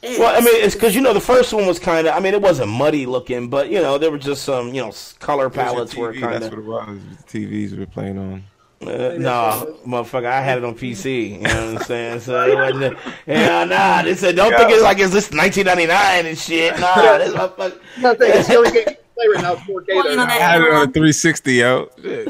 Well, I mean, it's because the first one was kind of. I mean, it wasn't muddy looking, but there were just some color palettes were TV, kind that's of. what it was. The TVs we were playing on. No, motherfucker, I had it on PC. You know what I'm saying? So it wasn't. Nah. They said don't think it's like it's this 1999 and shit. Nah, this motherfucker. No, it's the only game you can play right now. It's 4K. Well, though. I had it on a 360, yo. Do you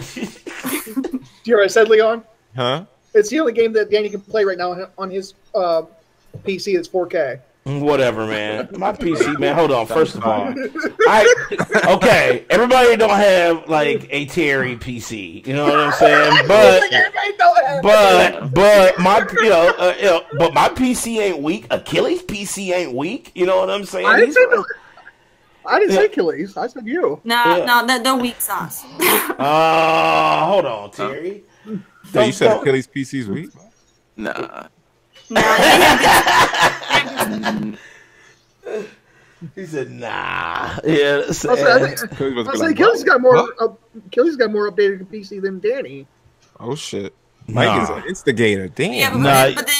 hear what I said, Leon? Huh? It's the only game that Danny can play right now on his PC. It's 4K. Whatever, man. My PC, man. Hold on. First of all, okay. Everybody don't have like a Terry PC. You know what I'm saying? But my but my PC ain't weak. Akeyles PC ain't weak. You know what I'm saying? I didn't say Akeyles. I said you. No, they're weak sauce. Hold on, Terry. So you said Akeyles PC's weak? Nah. He said, "Nah." Yeah, I say Akeyles got more. Akeyles got more updated PC than Danny. Oh shit! Mike is an instigator. Damn. Yeah, but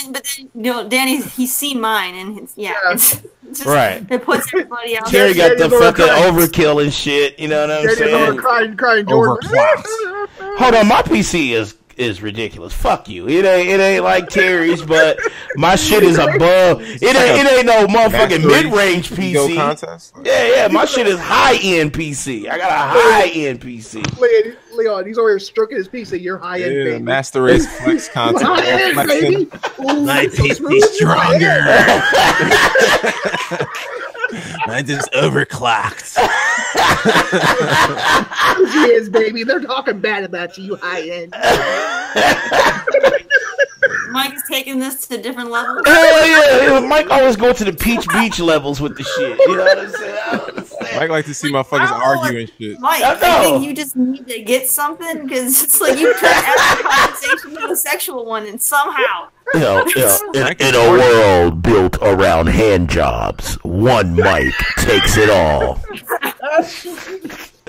then, Danny's he's seen mine, and it's just, right. It puts everybody else. Terry got the fucking overkill and shit. You know what I'm saying? Crying Jordan. Hold on, my PC is ridiculous. Fuck you. It ain't like Terry's, but my shit is above. It ain't no motherfucking mid-range PC. Contest? Yeah. My shit is high-end PC. I got a high-end PC. Leon, he's over here stroking his PC. You're high-end, baby. Master Race Flex content. High-end, baby. My PC's stronger. Mine just overclocked. She is, baby. They're talking bad about you, high-end. Mike is taking this to different levels. Hell yeah. Mike always go to the Peach Beach levels with the shit. You know what I'm saying? Mike like to see motherfuckers argue and shit. Mike, I think you just need to get something because it's like you turn every conversation to a sexual one, and somehow. In a world built around hand jobs, one Mike takes it all.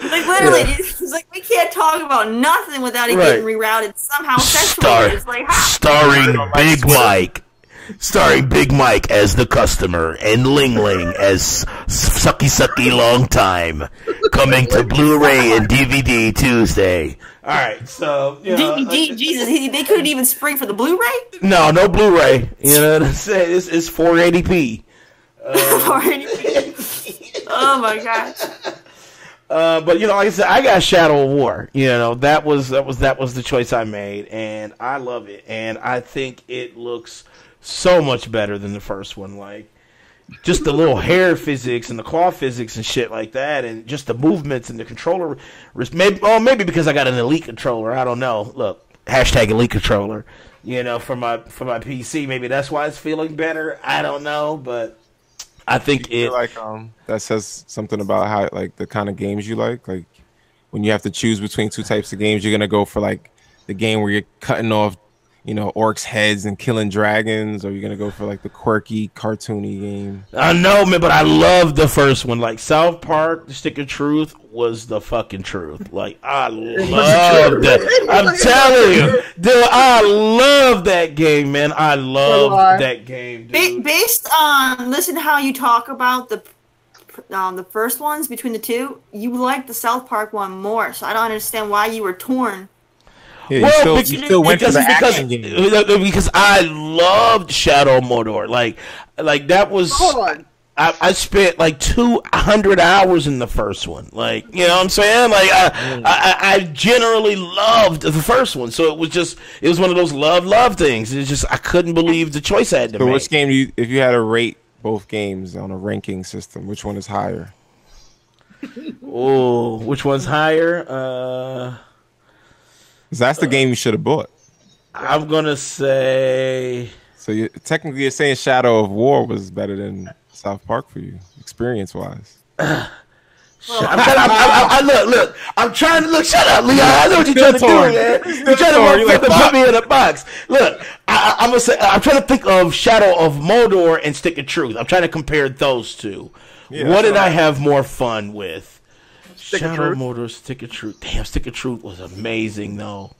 Like literally, it's like we can't talk about nothing without it getting rerouted somehow sexually. It's like starring Big Mike as the customer and Ling Ling as Sucky Long Time, coming to Blu-ray and DVD Tuesday. All right, so DVD, Jesus, they couldn't even spring for the Blu-ray. No Blu-ray. You know what I'm saying? It's 480p. 480p. Oh my gosh. But like I said, I got Shadow of War. That was the choice I made, and I love it, and I think it looks so much better than the first one. Like, just the little hair physics and the claw physics and shit like that, and just the movements and the controller. Maybe because I got an Elite controller. I don't know. Look, hashtag Elite controller. For my PC. Maybe that's why it's feeling better. I don't know, but I think that says something about how the kind of games you like. Like when you have to choose between two types of games, you're gonna go for like the game where you're cutting off orcs' heads and killing dragons, or you're gonna go for like the quirky, cartoony game. I know, man, but I love the first one. Like South Park, The Stick of Truth was the fucking truth. Like I love that. I'm telling you, dude, I love that game, man. I love that game, dude. Based on listen to how you talk about the first ones between the two, you like the South Park one more. So I don't understand why you were torn. Yeah, you still went for the action game. Because I loved Shadow of Mordor. Like that was. I spent like 200 hours in the first one. Like, you know what I'm saying? Like I generally loved the first one. So it was one of those love things. It's just I couldn't believe the choice I had to make. So which game if you had to rate both games on a ranking system, which one is higher? Oh, which one's higher? That's the game you should have bought. I'm gonna say. So technically, you're saying Shadow of War was better than South Park for you, experience-wise. I'm trying to look. Shut up, Leon. I know what you're trying to do, man. You're trying to put me in a box. Look, I'm gonna say. I'm trying to think of Shadow of Mordor and Stick of Truth. I'm trying to compare those two. Yeah, what did I have more fun with? Shadow of Mordor, Stick of Truth. Damn, Stick of Truth was amazing, though.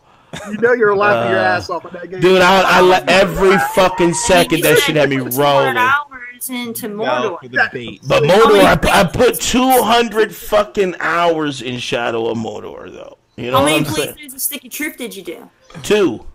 You're laughing your ass off at that game. Dude, I every fucking second that shit had me rolling. Hours into Mordor. But Mordor, I put 200 fucking hours in Shadow of Mordor, though. You know how many playthroughs of Stick of Truth did you do? 2.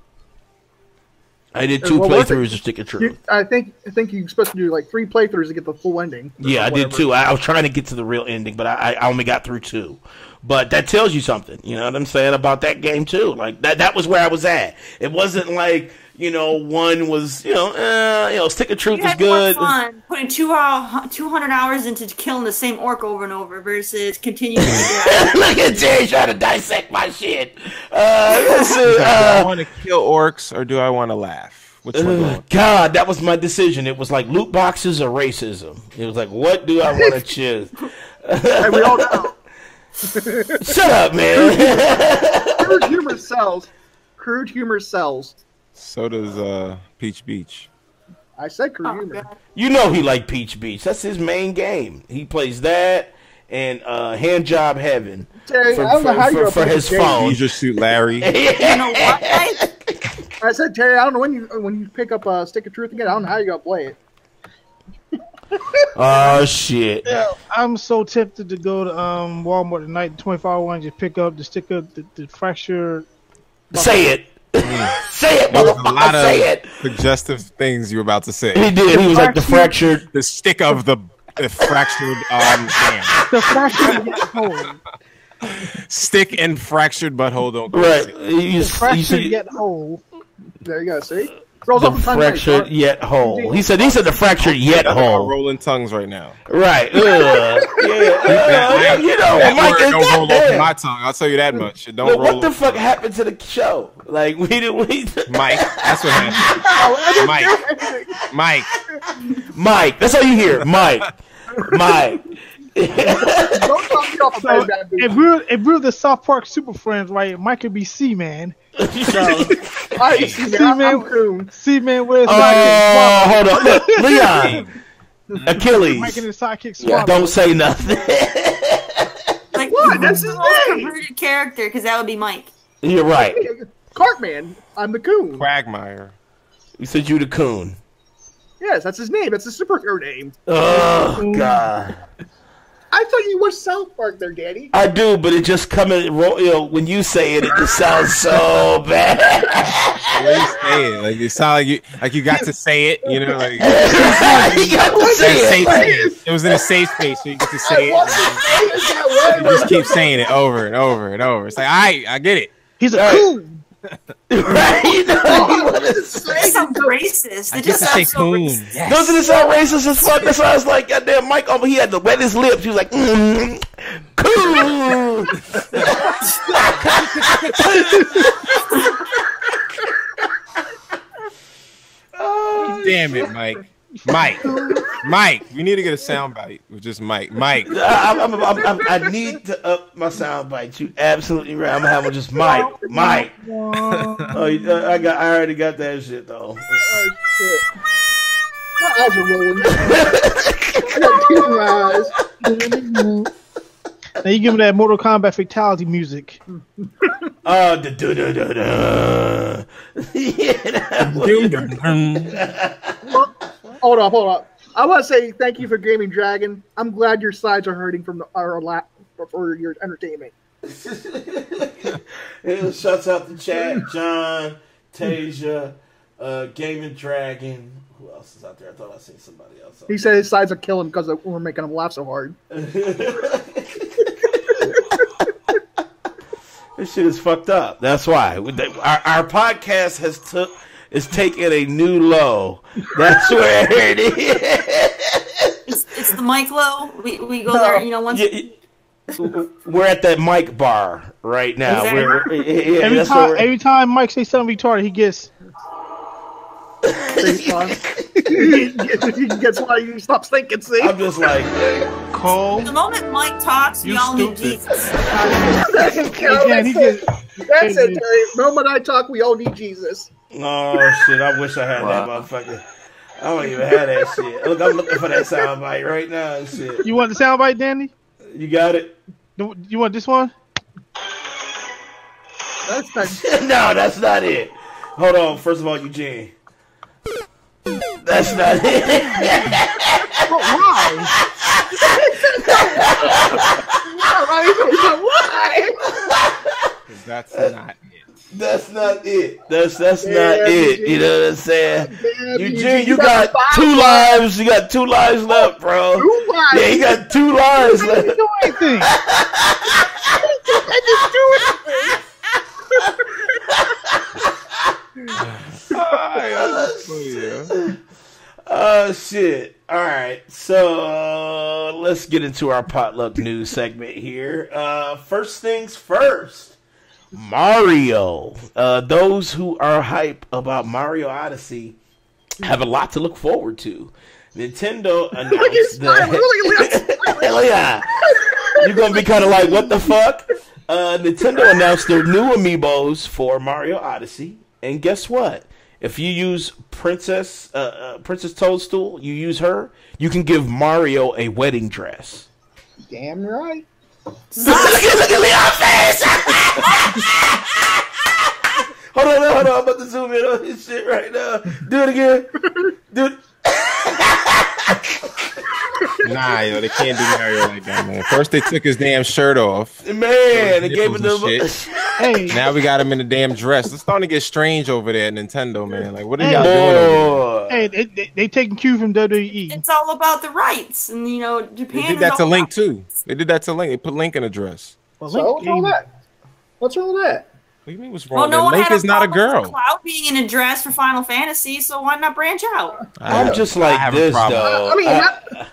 I did 2 playthroughs of Stick of Truth. I think you're supposed to do like 3 playthroughs to get the full ending. Yeah, I did 2. I was trying to get to the real ending, but I only got through 2. But that tells you something, you know what I'm saying, about that game too. Like that was where I was at. It wasn't like, you know, one was, Stick of Truth You was had more good. fun putting 200 hours into killing the same orc over and over versus continuing to do Look at Terry trying to dissect my shit. do I want to kill orcs or do I want to laugh? Which one? God, that was my decision. It was like loot boxes or racism. It was like, what do I want to choose? And we all know. Shut up, man. Crude humor sells. Crude humor sells. So does Peach Beach. I said crude Oh, humor. God. You know he like Peach Beach. That's his main game. He plays that and Hand Job Heaven Terry, I don't know how you're for his phone. Leisure Suit Larry. You know what, guys? I said, Terry, I don't know when you pick up Stick of Truth again. I don't know how you're gonna play it. Oh shit! Yeah, I'm so tempted to go to Walmart tonight, 24-hour and just pick up the sticker, the fractured. Say it. Say it, There was a lot motherfucker. Say of it. suggestive things you were about to say. He did. He was like the fractured. The stick of the fractured damn. The fractured yet whole. Stick and fractured butthole don't go Right. together. You The fractured see yet whole. There you go. See, rolls the off the tongue fractured nice, yet whole. He said the fractured yet Nothing about whole. rolling tongues right now. Right. Yeah. You know, That Mike, word don't roll off goddamn. my tongue. I'll tell you that much. It don't Look, roll. what the off. fuck happened to the show? Like we Mike? That's what happened. Mike. Mike. That's all you hear. Mike. Don't talk me off a So bad dude. if we're the South Park Super Friends, right? Mike could be C-Man. I'm Coon. C-Man with his Oh, sidekick. hold on. Look, Leon. Achilles. Mike and his sidekick Yeah, Swallow. don't say nothing. Like, What? That's his most name. converted character, because that would be Mike. You're right. Cartman. I'm the Coon. Quagmire. You said you the coon. Yes, that's his name. That's his superhero name. Oh God. I thought you watched South Park there, Daddy. I do, but it just coming. When you say it, it just sounds so bad. The way you say it, like it sound like you got to say it. You know, like You got to say in a safe it. space. It was in a safe space, so you get to say I wasn't it. saying it that You way. just keep saying it over and over and over. It's like I get it. He's a Right. coon. Right? You know, you wanna It say- sounds racist. I It get just to say sounds so coon. racist. Yes. Doesn't it sound racist as fuck? That's why I was like, goddamn, Mike, he had to wet his lips. He was like, cool. Damn it, Mike. Mike. We need to get a soundbite with just Mike. I need to up my sound bite. You absolutely right. I'm gonna have one just Mike. Oh, I already got that shit though. Oh, shit. My eyes are rolling. I got tears in my eyes. Now you give me that Mortal Kombat fatality music. Oh, da da da da da. Yeah, Hold up. I want to say thank you for Gaming Dragon. I'm glad your sides are hurting from our lap for your entertainment. Shouts out the chat, John, Tasia, Gaming Dragon. Who else is out there? I thought I seen somebody else. He said his sides are killing because we're making him laugh so hard. This shit is fucked up. That's why our podcast is taking a new low. That's where it is. It's the Mike Low. We go there, once. We're at that mic bar right now. Exactly. Every time Mike says something retarded, he gets. He gets why you stop thinking, see? I'm just like, Cole. The moment Mike talks, we You all need stupid. Jesus. That's it, Again, he gets. Terry. The moment I talk, we all need Jesus. oh shit! I wish I had that motherfucker. I don't even have that shit. Look, I'm looking for that soundbite right now and shit. You want the soundbite, Danny? You got it? You want this one? That's not. No, that's not it. Hold on. First of all, Eugene. That's not it. But why? Why? That's not it. That's not it. That's not it. You know what I'm saying? Damn, Eugene, you got 2 lives. You got 2 lives left, bro. 2 lives. Yeah, you got 2 lives I left. didn't do anything. Shit. All right. So let's get into our potluck news segment here. First things first. Mario. Those who are hype about Mario Odyssey have a lot to look forward to. Nintendo announced You're gonna be kind of like, what the fuck? Nintendo announced their new amiibos for Mario Odyssey, and guess what? If you use Princess Toadstool, you use her, you can give Mario a wedding dress. Damn right. Look at Leon's face! Hold on, I'm about to zoom in on this shit right now. Do it again. Do it. Nah, yo, they can't do Mario like that, man. First they took his damn shirt off. Man, they gave him the Hey, now we got him in a damn dress. It's starting to get strange over there at Nintendo, man. Like, what are y'all doing over there? Hey, they taking cue from WWE. It's all about the rights, and Japan. They did that to Link too. They did that to Link. They put Link in a dress. Well, so what's wrong with that? What's wrong with that? What do you mean what's wrong? Well, Link is not a girl. Cloud being in a dress for Final Fantasy, so why not branch out? I'm just like this, though. I mean,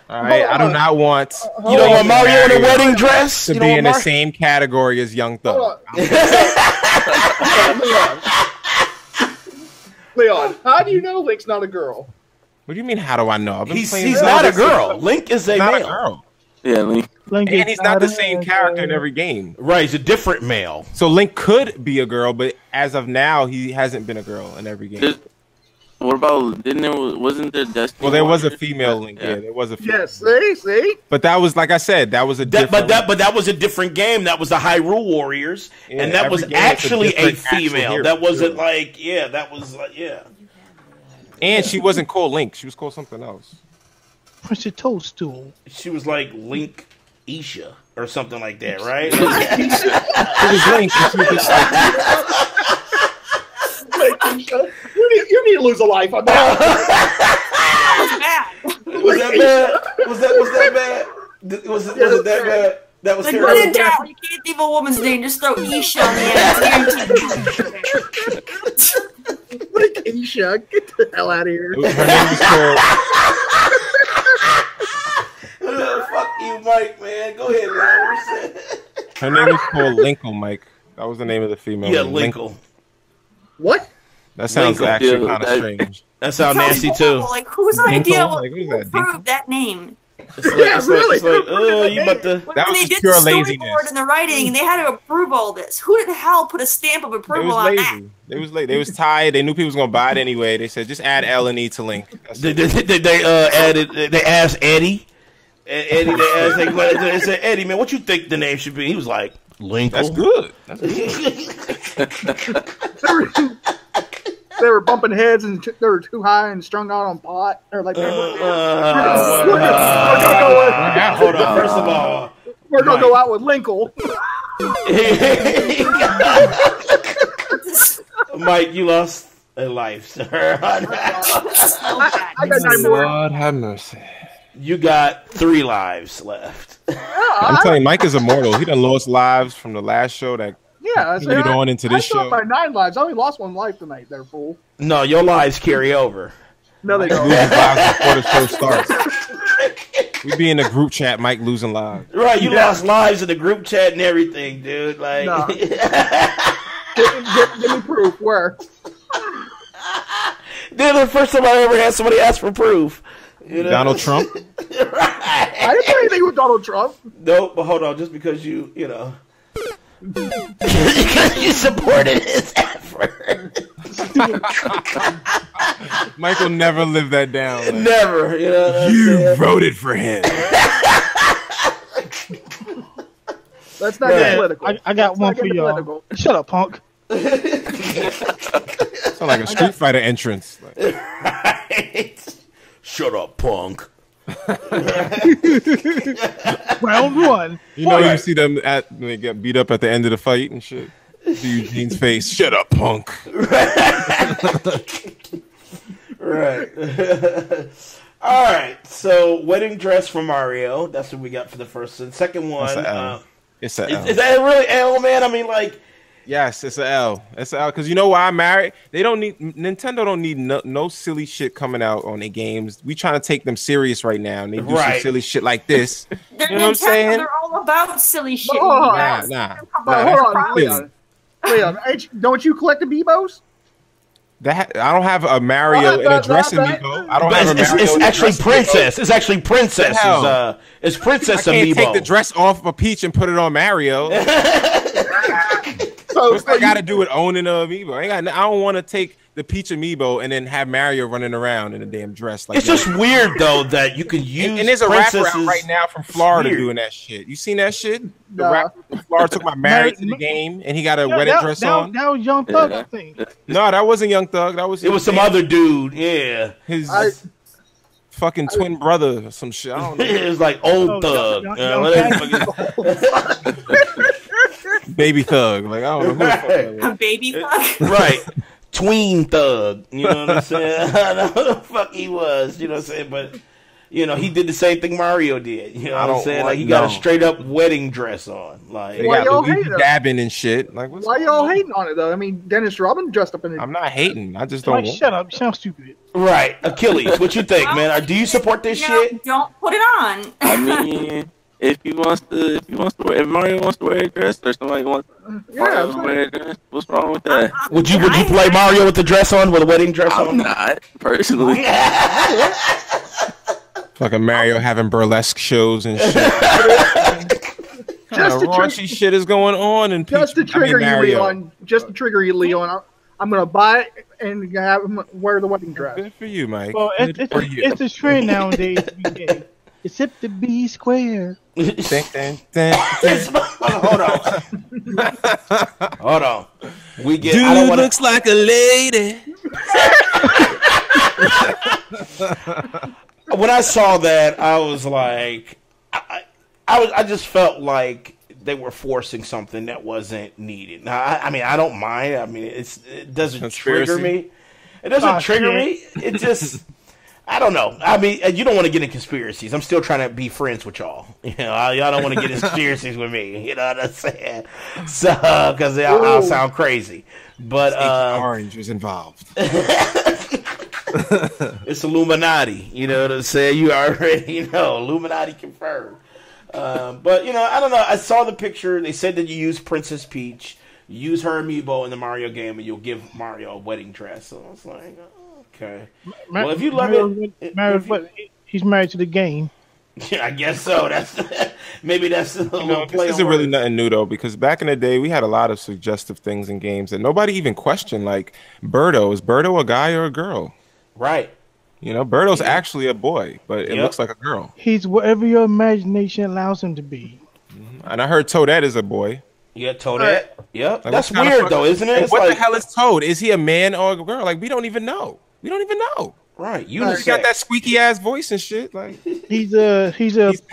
all right, I do not want. You don't want Mario in a wedding dress to be in the same category as Young Thug. Leon, how do you know Link's not a girl? What do you mean? How do I know? He's not a girl. Link is a male. Girl. Yeah, Link. And he's not the same character in every game. Right, he's a different male. So Link could be a girl, but as of now, he hasn't been a girl in every game. What about, wasn't there Destiny? Well, there was a female Link. Yeah, there was a female. Yes, see? But that was, like I said, that was a different... But that was a different game. That was the Hyrule Warriors. Yeah, and that was actually a female. That wasn't that was And she wasn't called Link. She was called something else. Princess Toadstool. She was like Link Isha or something like that, right? It was Link. You need to lose a life on that. Was that bad? Was that bad? Was it that bad? That was terrible. You can't think of a woman's name. Just throw Isha on the end. Like Isha, get the hell out of here. Her name was called... Fuck you, Mike, man. Go ahead, man. Her name was called Linkle, Mike. That was the name of the female. Yeah, Linkle. What? That sounds actually kind of strange. That sounds nasty too. Like, whose idea would prove that name? You about to... That was they did pure the laziness. storyboard and the writing, and they had to approve all this. Who the hell put a stamp of approval on that? They was late. They was tired. They knew people was gonna buy it anyway. They said just add L and E to Link. They asked Eddie. Eddie, they said, Eddie, man, what you think the name should be? He was like, Linkle. That's good. They were bumping heads and they were too high and strung out on pot. They're like, hold on. First of all, we're gonna go out with Linkle. Mike, you lost a life, sir. I got 9 more. Lord have mercy. You got 3 lives left. I'm telling you, Mike is immortal. He done lost lives from the last show that continued on into this show. I still have my 9 lives. I only lost 1 life tonight, there, fool. No, your lives carry over. No, they don't. Losing lives before the show starts. We be in the group chat, Mike losing lives. Right, you lost lives in the group chat and everything, dude. Like, no. Give me proof. Where? Dude, the first time I ever had somebody ask for proof. You know? Donald Trump? Right. I didn't do anything with Donald Trump. Nope, but hold on, just because you because you supported his effort. Michael never lived that down. Like, never, you voted for him. Let's not get political. I got one for y'all. Shut up, punk. Sound like a Street Fighter entrance. Right. Shut up, punk. Round 1. You know, you see them when they get beat up at the end of the fight and shit. See Eugene's face. Shut up, punk. Right. All right. So, wedding dress for Mario. That's what we got for the first one. Second one. It's a L. Is that really L, man? I mean, like, yes, it's a L. It's a L because you know why I'm married. Nintendo don't need no silly shit coming out on their games. We trying to take them serious right now, and they do some silly shit like this. They're You know what I'm saying? They're all about silly shit. Nah. Hold on, Leon. Don't you collect Amiibos? I don't have a Mario in a dress amiibo. I don't have a Mario. It's actually Princess. It's actually Princess. It's Princess I can't amiibo. take the dress off of Peach and put it on Mario. What's that got to do with owning an amiibo? I don't want to take the Peach amiibo and then have Mario running around in a damn dress like it's that. just weird though that you can use. And there's a rapper out right now from Florida doing that shit. You seen that shit? The rapper from Florida took my Married to the Game and he got a wedding dress on. That was Young Thug, I think. No, that wasn't Young Thug. It was some other dude. Yeah, his fucking twin brother or some shit. I don't know. It was like Old Thug. Baby Thug. Like, I don't know who the fuck that was. Baby Thug? Right. Tween Thug. You know what I'm saying? I don't know who the fuck he was. You know what I'm saying? But, you know, he did the same thing Mario did. You know what I'm saying? Like, he got a straight up wedding dress on. Like, they got Luigi dabbing and shit. Like, why y'all hating on it, though? I mean, Dennis Rodman dressed up in it. I'm not hating. I just don't. Shut up. You sound stupid. Right. Akeyles, what you think, man? Do you support this shit? Don't put it on. I mean, if Mario wants to wear a dress, or somebody wants to wear a dress, what's wrong with that? Would you play Mario with the dress on, with a wedding dress on? I'm not, personally. Fucking Mario having burlesque shows and shit. Just raunchy shit is going on in just to trigger you, Leon. Just to trigger you, Leon. I'm gonna buy it and have him wear the wedding dress. Good for you, Mike. Well, it's a trend nowadays to be gay. Except the B square. Hold on. Hold on. Dude looks like a lady. When I saw that, I was like, I just felt like they were forcing something that wasn't needed. Now, I mean, I don't mind. I mean, it doesn't trigger me. It doesn't trigger me. It just, I don't know. I mean, you don't want to get in conspiracies. I'm still trying to be friends with y'all. You know, y'all don't want to get in conspiracies with me. You know what I'm saying? So, because I'll sound crazy. But Orange was involved. It's Illuminati. You know what I'm saying? You already know. Illuminati confirmed. But, you know, I don't know. I saw the picture. They said that you use Princess Peach, you use her amiibo in the Mario game, and you'll give Mario a wedding dress. So I was like, oh, okay. Well, if you love he's married to the game. Yeah, I guess so. Maybe that's a little play. This isn't really nothing new, though, because back in the day, we had a lot of suggestive things in games that nobody even questioned. Like, Birdo. Is Birdo a guy or a girl? Right. You know, Birdo's actually a boy, but it looks like a girl. He's whatever your imagination allows him to be. And I heard Toadette is a boy. Yeah, Toadette. Yep. Like, that's weird, though, isn't it? What the hell is Toad? Is he a man or a girl? Like, we don't even know. Right. He got that squeaky ass voice and shit. Like, he's a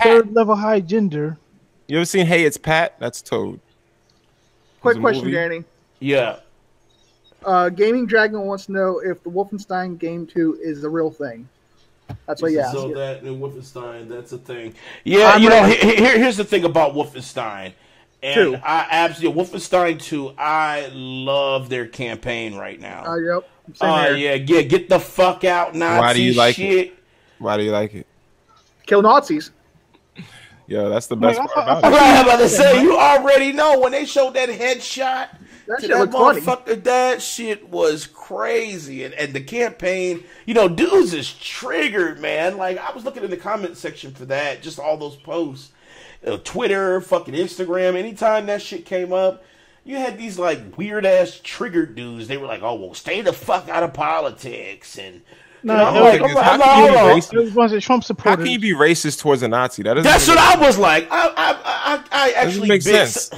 third level high gender. You ever seen Hey It's Pat? That's Toad. Quick question, Danny. Yeah. Gaming Dragon wants to know if the Wolfenstein Game 2 is the real thing. That's what he asked. So that in Wolfenstein, that's a thing. Yeah, you know, here's the thing about Wolfenstein. And I absolutely Wolfenstein 2, I love their campaign right now. Yep. Yeah, get the fuck out, Nazi. Why do you like shit. it? Why do you like it? Kill Nazis. Yo, that's the best part about it. I'm about to say, you already know when they showed that headshot to that motherfucker, that shit was crazy. And the campaign, you know, dudes is triggered, man. Like, I was looking in the comment section for that, just all those posts. Twitter, fucking Instagram, anytime that shit came up, you had these like weird ass triggered dudes. They were like, "Oh well, stay the fuck out of politics." And Trump supporters. How can you be racist towards a Nazi? That's what I was like. I actually make sense.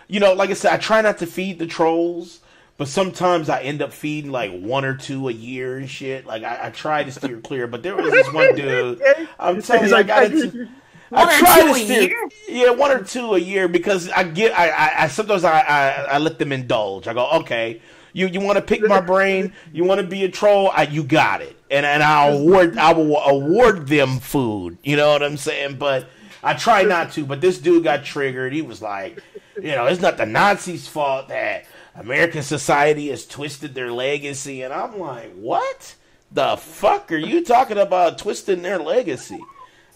You know, like I said, I try not to feed the trolls, but sometimes I end up feeding like one or two a year and shit. Like I try to steer clear, but there was this one dude. I'm telling you, I got into. I try to steer, yeah, one or two a year because I sometimes I let them indulge. I go, okay, you want to pick my brain, you want to be a troll, you got it, and I will award them food. You know what I'm saying? But I try not to, but this dude got triggered. He was like, it's not the Nazis' fault that American society has twisted their legacy. And I'm like, what the fuck are you talking about twisting their legacy?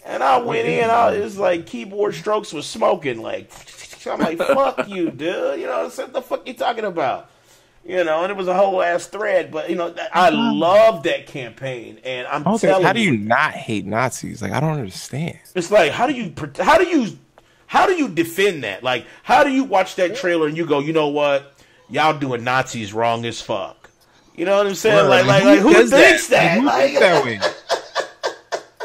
And I went in, it was like keyboard strokes was smoking. Like, I'm like, fuck you, dude. What the fuck you talking about? And it was a whole ass thread. But, I love that campaign. And I'm telling you. How do you not hate Nazis? Like, I don't understand. It's like, how do you defend that? Like, how do you watch that trailer and you go, you know what? Y'all doing Nazis wrong as fuck. You know what I'm saying? Right. Like who thinks that? Who thinks that way?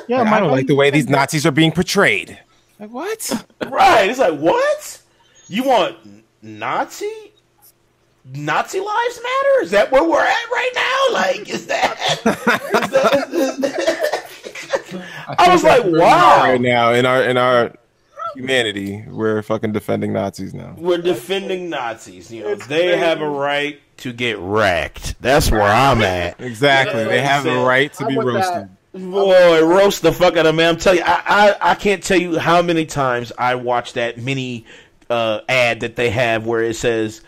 Yeah, I don't like the way these Nazis are being portrayed. Like, what? Right. It's like, what? You want Nazi lives matter? Is that where we're at right now? Like, is that I was like, wow. Right now, in our humanity, we're fucking defending Nazis now. We're defending Nazis. They have a right to get wrecked. That's where I'm at. Exactly. They have the right to be roasted. Boy, roast the fuck out of me. I'm telling you, I can't tell you how many times I watched that mini ad that they have where it says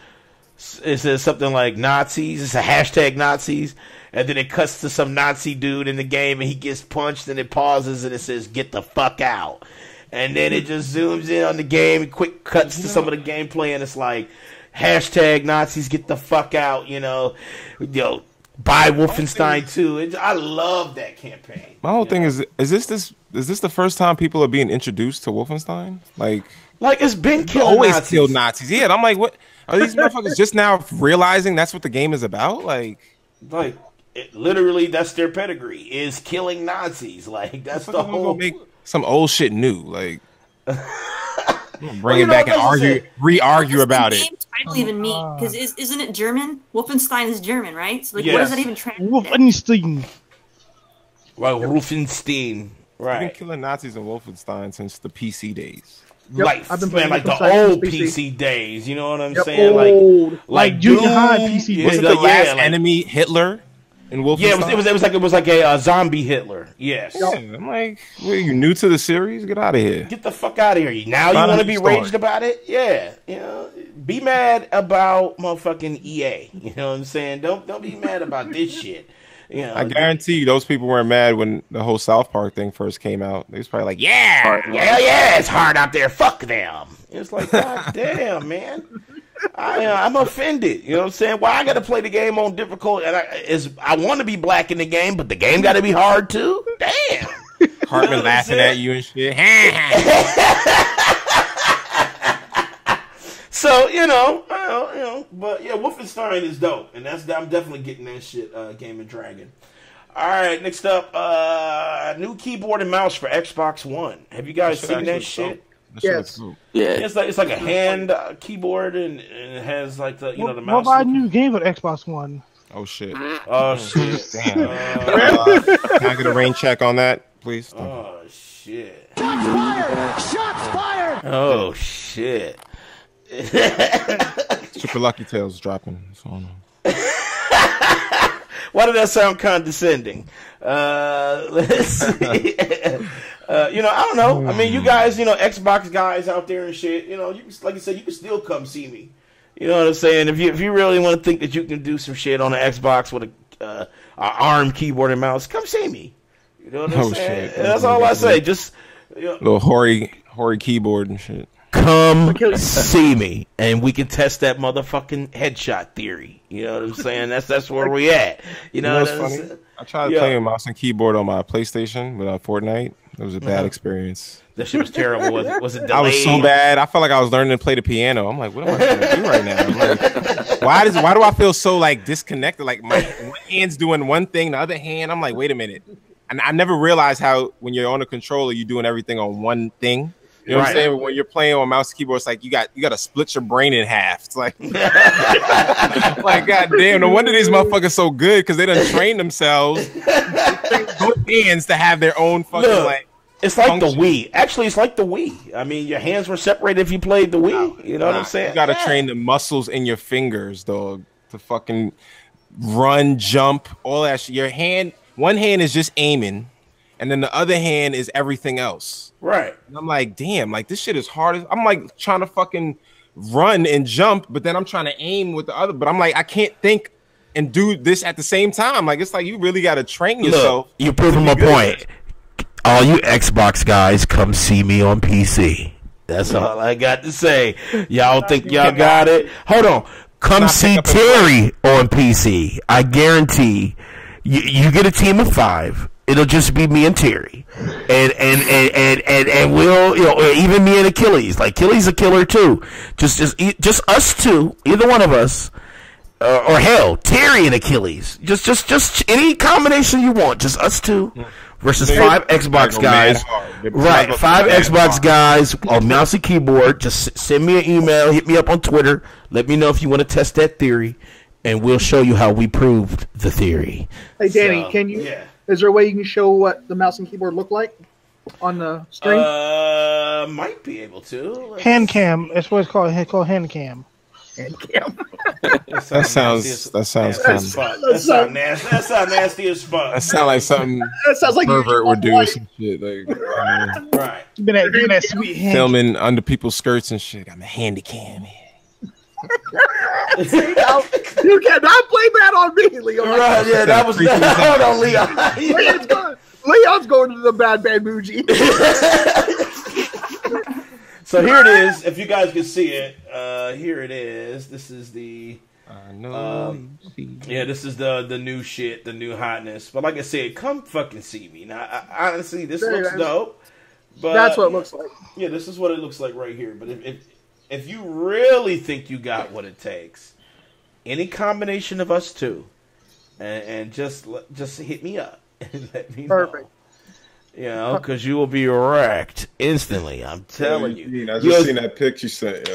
something like Nazis. It's a hashtag Nazis. And then it cuts to some Nazi dude in the game and he gets punched and it pauses and it says, get the fuck out. And then it just zooms in on the game and quick cuts to some of the gameplay and it's like, hashtag Nazis, get the fuck out, buy Wolfenstein 2. I love that campaign. My whole thing is this the first time people are being introduced to Wolfenstein? Like it's been killed. Always killed Nazis. Yeah, and I'm like, what are these motherfuckers just now realizing that's what the game is about? Literally, that's their pedigree is killing Nazis. Like that's the whole. Make some old shit new. Like bring it back and re-argue about it. I don't even mean because isn't it German? Wolfenstein is German, right? So what does that even translate? Wolfenstein. Well, Wolfenstein. Right. I've been killing Nazis in Wolfenstein since the PC days. Yep, I've been playing like the old PC days. You know what I'm saying? Old. Like junior high PC. Was it the last enemy Hitler in Wolfenstein? Yeah, it was like a zombie Hitler. Yes. Yeah, I'm like, what, are you new to the series? Get out of here. Get the fuck out of here. Now you want to be raged about it? Yeah. Be mad about motherfucking EA. You know what I'm saying? Don't be mad about this shit. I guarantee you those people weren't mad when the whole South Park thing first came out. They was probably like, yeah, it's hard out there. Fuck them. It's like, god damn, man. I'm offended. You know what I'm saying? Why I got to play the game on difficult? And I want to be black in the game, but the game got to be hard too. Damn. Cartman laughing at you and shit. So but yeah, Wolfenstein is dope, and I'm definitely getting that shit. Game and Dragon. All right, next up, new keyboard and mouse for Xbox One. Have you guys seen that shit? Yes. Yeah. It's like a hand keyboard, and it has like the the mouse. What about a new game with Xbox One? Oh shit! Oh shit! Damn. Can I get a rain check on that, please? Oh shit! Shots fired! Shots fired! Oh shit! Super Lucky Tails dropping. Why did that sound condescending? Let's see. I don't know. I mean, you guys, Xbox guys out there and shit. Like I said, you can still come see me. You know what I'm saying? If you really want to think that you can do some shit on an Xbox with a ARM keyboard and mouse, come see me. You know what I'm saying? Shit. That's all I say. Just little hoary keyboard and shit. Come see me, and we can test that motherfucking headshot theory. You know what I'm saying? That's where we at. You know what's funny? I tried playing mouse and keyboard on my PlayStation without Fortnite. It was a bad experience. That shit was terrible. Was it delayed? I was so bad. I felt like I was learning to play the piano. I'm like, what am I going to do right now? I'm like, why do I feel so like disconnected? Like my one hand's doing one thing, the other hand, I'm like, wait a minute. And I never realized how when you're on a controller, you're doing everything on one thing. You know what I'm saying? When you're playing on mouse and keyboard, it's like you got to split your brain in half. It's like, like goddamn, no wonder these motherfuckers so good because they done trained themselves both hands to have their own fucking It's like function. The Wii. Actually, it's like the Wii. I mean, your hands were separated if you played the Wii. You know what I'm saying? You got to train the muscles in your fingers, dog, to fucking run, jump, all that shit. Your hand, one hand is just aiming. and then the other hand is everything else. Right. And I'm like, damn, like this shit is hard. I'm like trying to fucking run and jump, but then I'm trying to aim with the other. But I'm like, I can't think and do this at the same time. Like it's like you really got to train yourself. Look, you're proving my point. All you Xbox guys, come see me on PC. That's all I got to say. Y'all think y'all got it? Hold on. Come see Terry on PC. I guarantee you get a team of 5. It'll just be me and Terry, and we'll, you know, even me and Akeyles. Like Akeyles a killer too. Just us two, either one of us, or hell, Terry and Akeyles. Just any combination you want. Just us two versus 5 Xbox guys. Right, 5 Xbox guys on mouse and keyboard. Just send me an email, hit me up on Twitter. Let me know if you want to test that theory, and we'll show you how we proved the theory. Hey, Danny, can you? Yeah. Is there a way you can show what the mouse and keyboard look like on the screen? Might be able to. Hand cam. That's what it's called. It's called hand cam. Hand cam. That sounds kind of. That sounds nasty. That sounds nasty as fuck. That sounds like something. That sounds like pervert would do or some shit. Like, right. Give me that sweet hand. Filming under people's skirts and shit. Got my handy cam. You cannot blame that on me, Leon. Right, yeah, that was hold on, Leon. Leon's going to the bad Muji. So here it is. If you guys can see it, here it is. This is the this is the new shit, the new hotness. But like I said, come fucking see me. Now, honestly, this looks dope. But that's what it looks like. Yeah, this is what it looks like right here. But if you really think you got what it takes, any combination of us two, and just hit me up and let me know. Perfect. You know, because you will be wrecked instantly. I'm telling you. I just seen that picture you sent.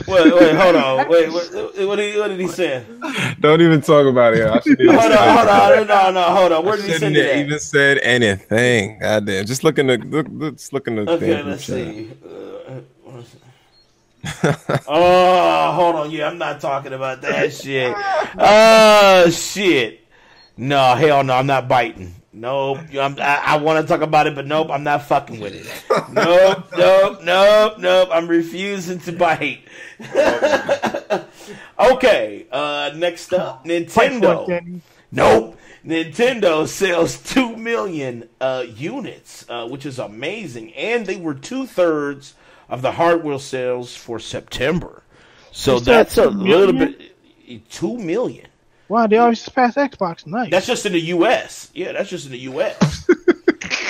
Wait, hold on. Wait, what did he say? Don't even talk about it. Hold on. Where did he send it? Even said anything. Goddamn. Just look in the Okay, let's see. Oh, hold on. Yeah, I'm not talking about that shit. Oh, shit. No, hell no. I'm not biting. Nope. I want to talk about it, but nope. I'm not fucking with it. Nope. I'm refusing to bite. Okay. Next up, Nintendo. Nope. Nintendo sells 2 million units, which is amazing, and they were 2/3 of the hardware sales for September. So that's a little bit. 2 million. Wow, they always surpassed Xbox. Nice. That's just in the U.S. Yeah, that's just in the U.S.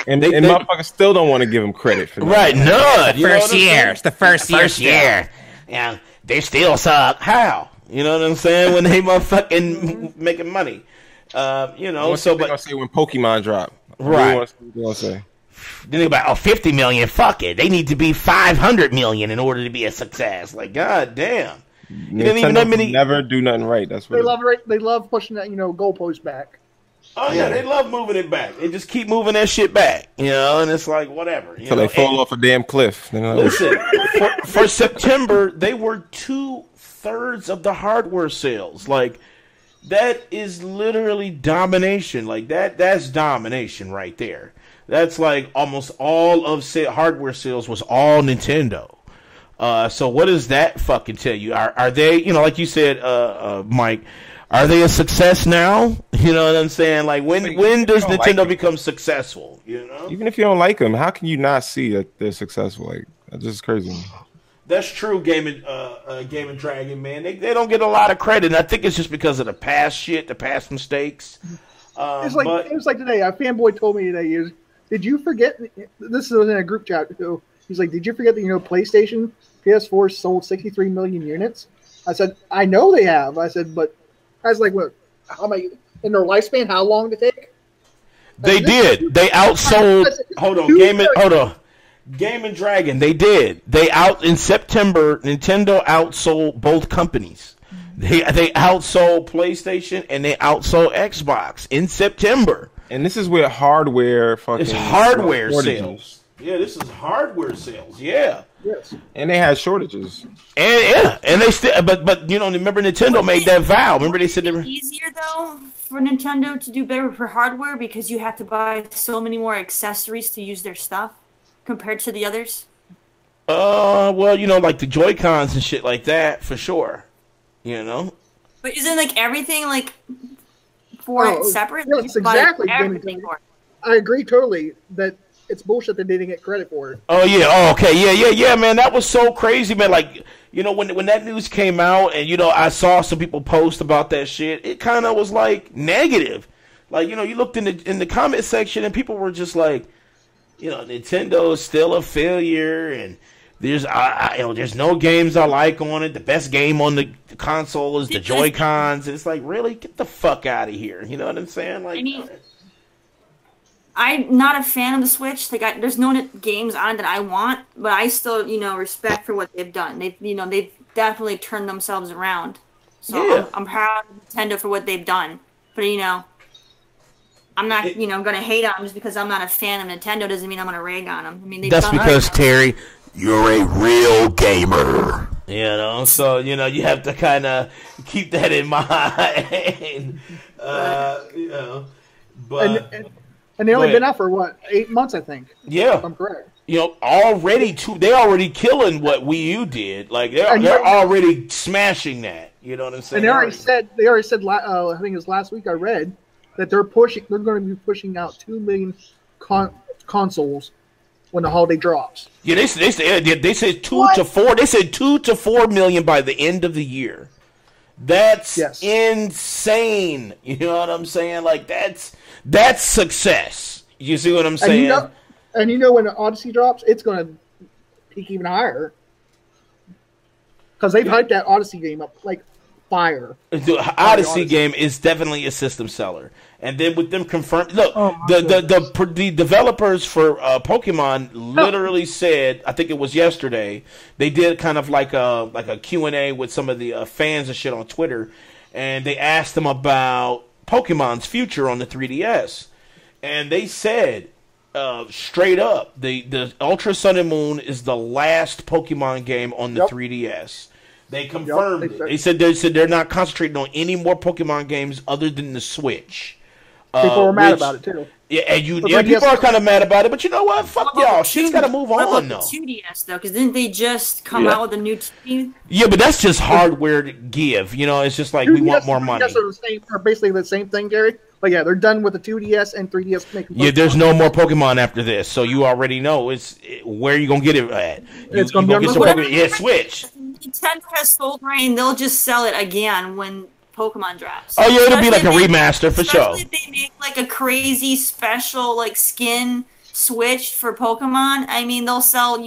and motherfuckers still don't want to give them credit for that. Right, none. First year. It's the first year. Yeah, they still suck. How? You know what I'm saying? When they motherfucking making money. You know, so but gonna say when Pokemon drop. Right. What you gonna say? Then they're about 50 million. Fuck it. They need to be 500 million in order to be a success. Like, god damn. You didn't even know many. Never do nothing right. That's what they love pushing that goalpost back. Oh yeah, they love moving it back. They just keep moving that shit back, and it's like whatever. Until they fall off a damn cliff. Listen, for September, they were 2/3 of the hardware sales. Like that is literally domination. Like that's domination right there. That's like almost all of hardware sales was all Nintendo. So what does that fucking tell you? Are they, like you said, Mike, are they a success now? You know what I'm saying? Like when does Nintendo become successful? Even if you don't like them, how can you not see that they're successful? Like that's just crazy. That's true, Game and Dragon, man. They don't get a lot of credit, and I think it's just because of the past shit, the past mistakes. It was like today. A fanboy told me today, did you forget? This was in a group chat too. He's like, did you forget that PlayStation, PS4 sold 63 million units? I said, I know they have. I said, but I was like, what? How many in their lifespan? How long did it take? They did. They outsold. Hold on, Game and Dragon. They did. In September, Nintendo outsold both companies. They outsold PlayStation and they outsold Xbox in September. And this is where hardware fucking. It's hardware sales. Yeah, this is hardware sales. Yeah. Yes. And they had shortages. And they still, but remember Nintendo made that vow. Remember they said they were easier though for Nintendo to do better for hardware because you have to buy so many more accessories to use their stuff compared to the others? Well, like the Joy-Cons and shit like that, for sure. But isn't like everything like for it separate? Yeah, it's exactly. Everything for it. I agree totally that it's bullshit that they didn't get credit for it. Oh yeah. Oh, okay. Yeah, man. That was so crazy, man. Like, when that news came out, and I saw some people post about that shit. It kind of was like negative. Like, you looked in the comment section, and people were just like, Nintendo is still a failure, and there's no games I like on it. The best game on the console is the Joy-Cons. And it's like, really, get the fuck out of here. You know what I'm saying? Like, I'm not a fan of the Switch. There's no games on it that I want, but I still, respect for what they've done. They've definitely turned themselves around. So yeah. I'm proud of Nintendo for what they've done. But I'm not, going to hate on them just because I'm not a fan of Nintendo. Doesn't mean I'm going to rag on them. I mean, that's because Terry, you're a real gamer. So you have to kind of keep that in mind. But. And they only been out for what, 8 months, I think. Yeah, if I'm correct. They already killing what Wii U did. Like they're already smashing that. You know what I'm saying? And they already said. I think it was last week. I read that they're going to be pushing out 2 million consoles when the holiday drops. Yeah, they said 2 to 4. They said 2 to 4 million by the end of the year. That's insane. You know what I'm saying? Like that's success. You see what I'm saying? And when the Odyssey drops, it's going to peak even higher. Because they've hyped that Odyssey game up like fire. The Odyssey game is definitely a system seller. And then with them confirmed, look, the developers for Pokemon literally said, I think it was yesterday, they did kind of like a Q&A with some of the fans and shit on Twitter, and they asked them about Pokemon's future on the 3DS, and they said straight up, the Ultra Sun and Moon is the last Pokemon game on the 3DS. They confirmed it. They said they're not concentrating on any more Pokemon games other than the Switch. People were mad about it too. Yeah, and people are kind of mad about it, but you know what? Fuck y'all. She's got to move on, though. 2DS though, because didn't they just come out with a new TV? Yeah, but that's just hardware to give. It's just like we want more money. Are basically the same thing, Gary. But yeah, they're done with the 2DS and 3DS making. Yeah, there's no more Pokemon after this, so you already know where you gonna get it at. It's gonna be on the Switch. Yeah, Switch. Nintendo has sold rain. They'll just sell it again when Pokemon drops. Oh yeah, it'll be like a remaster for sure. Especially if they make like a crazy special like skin Switch for Pokemon. I mean, they'll sell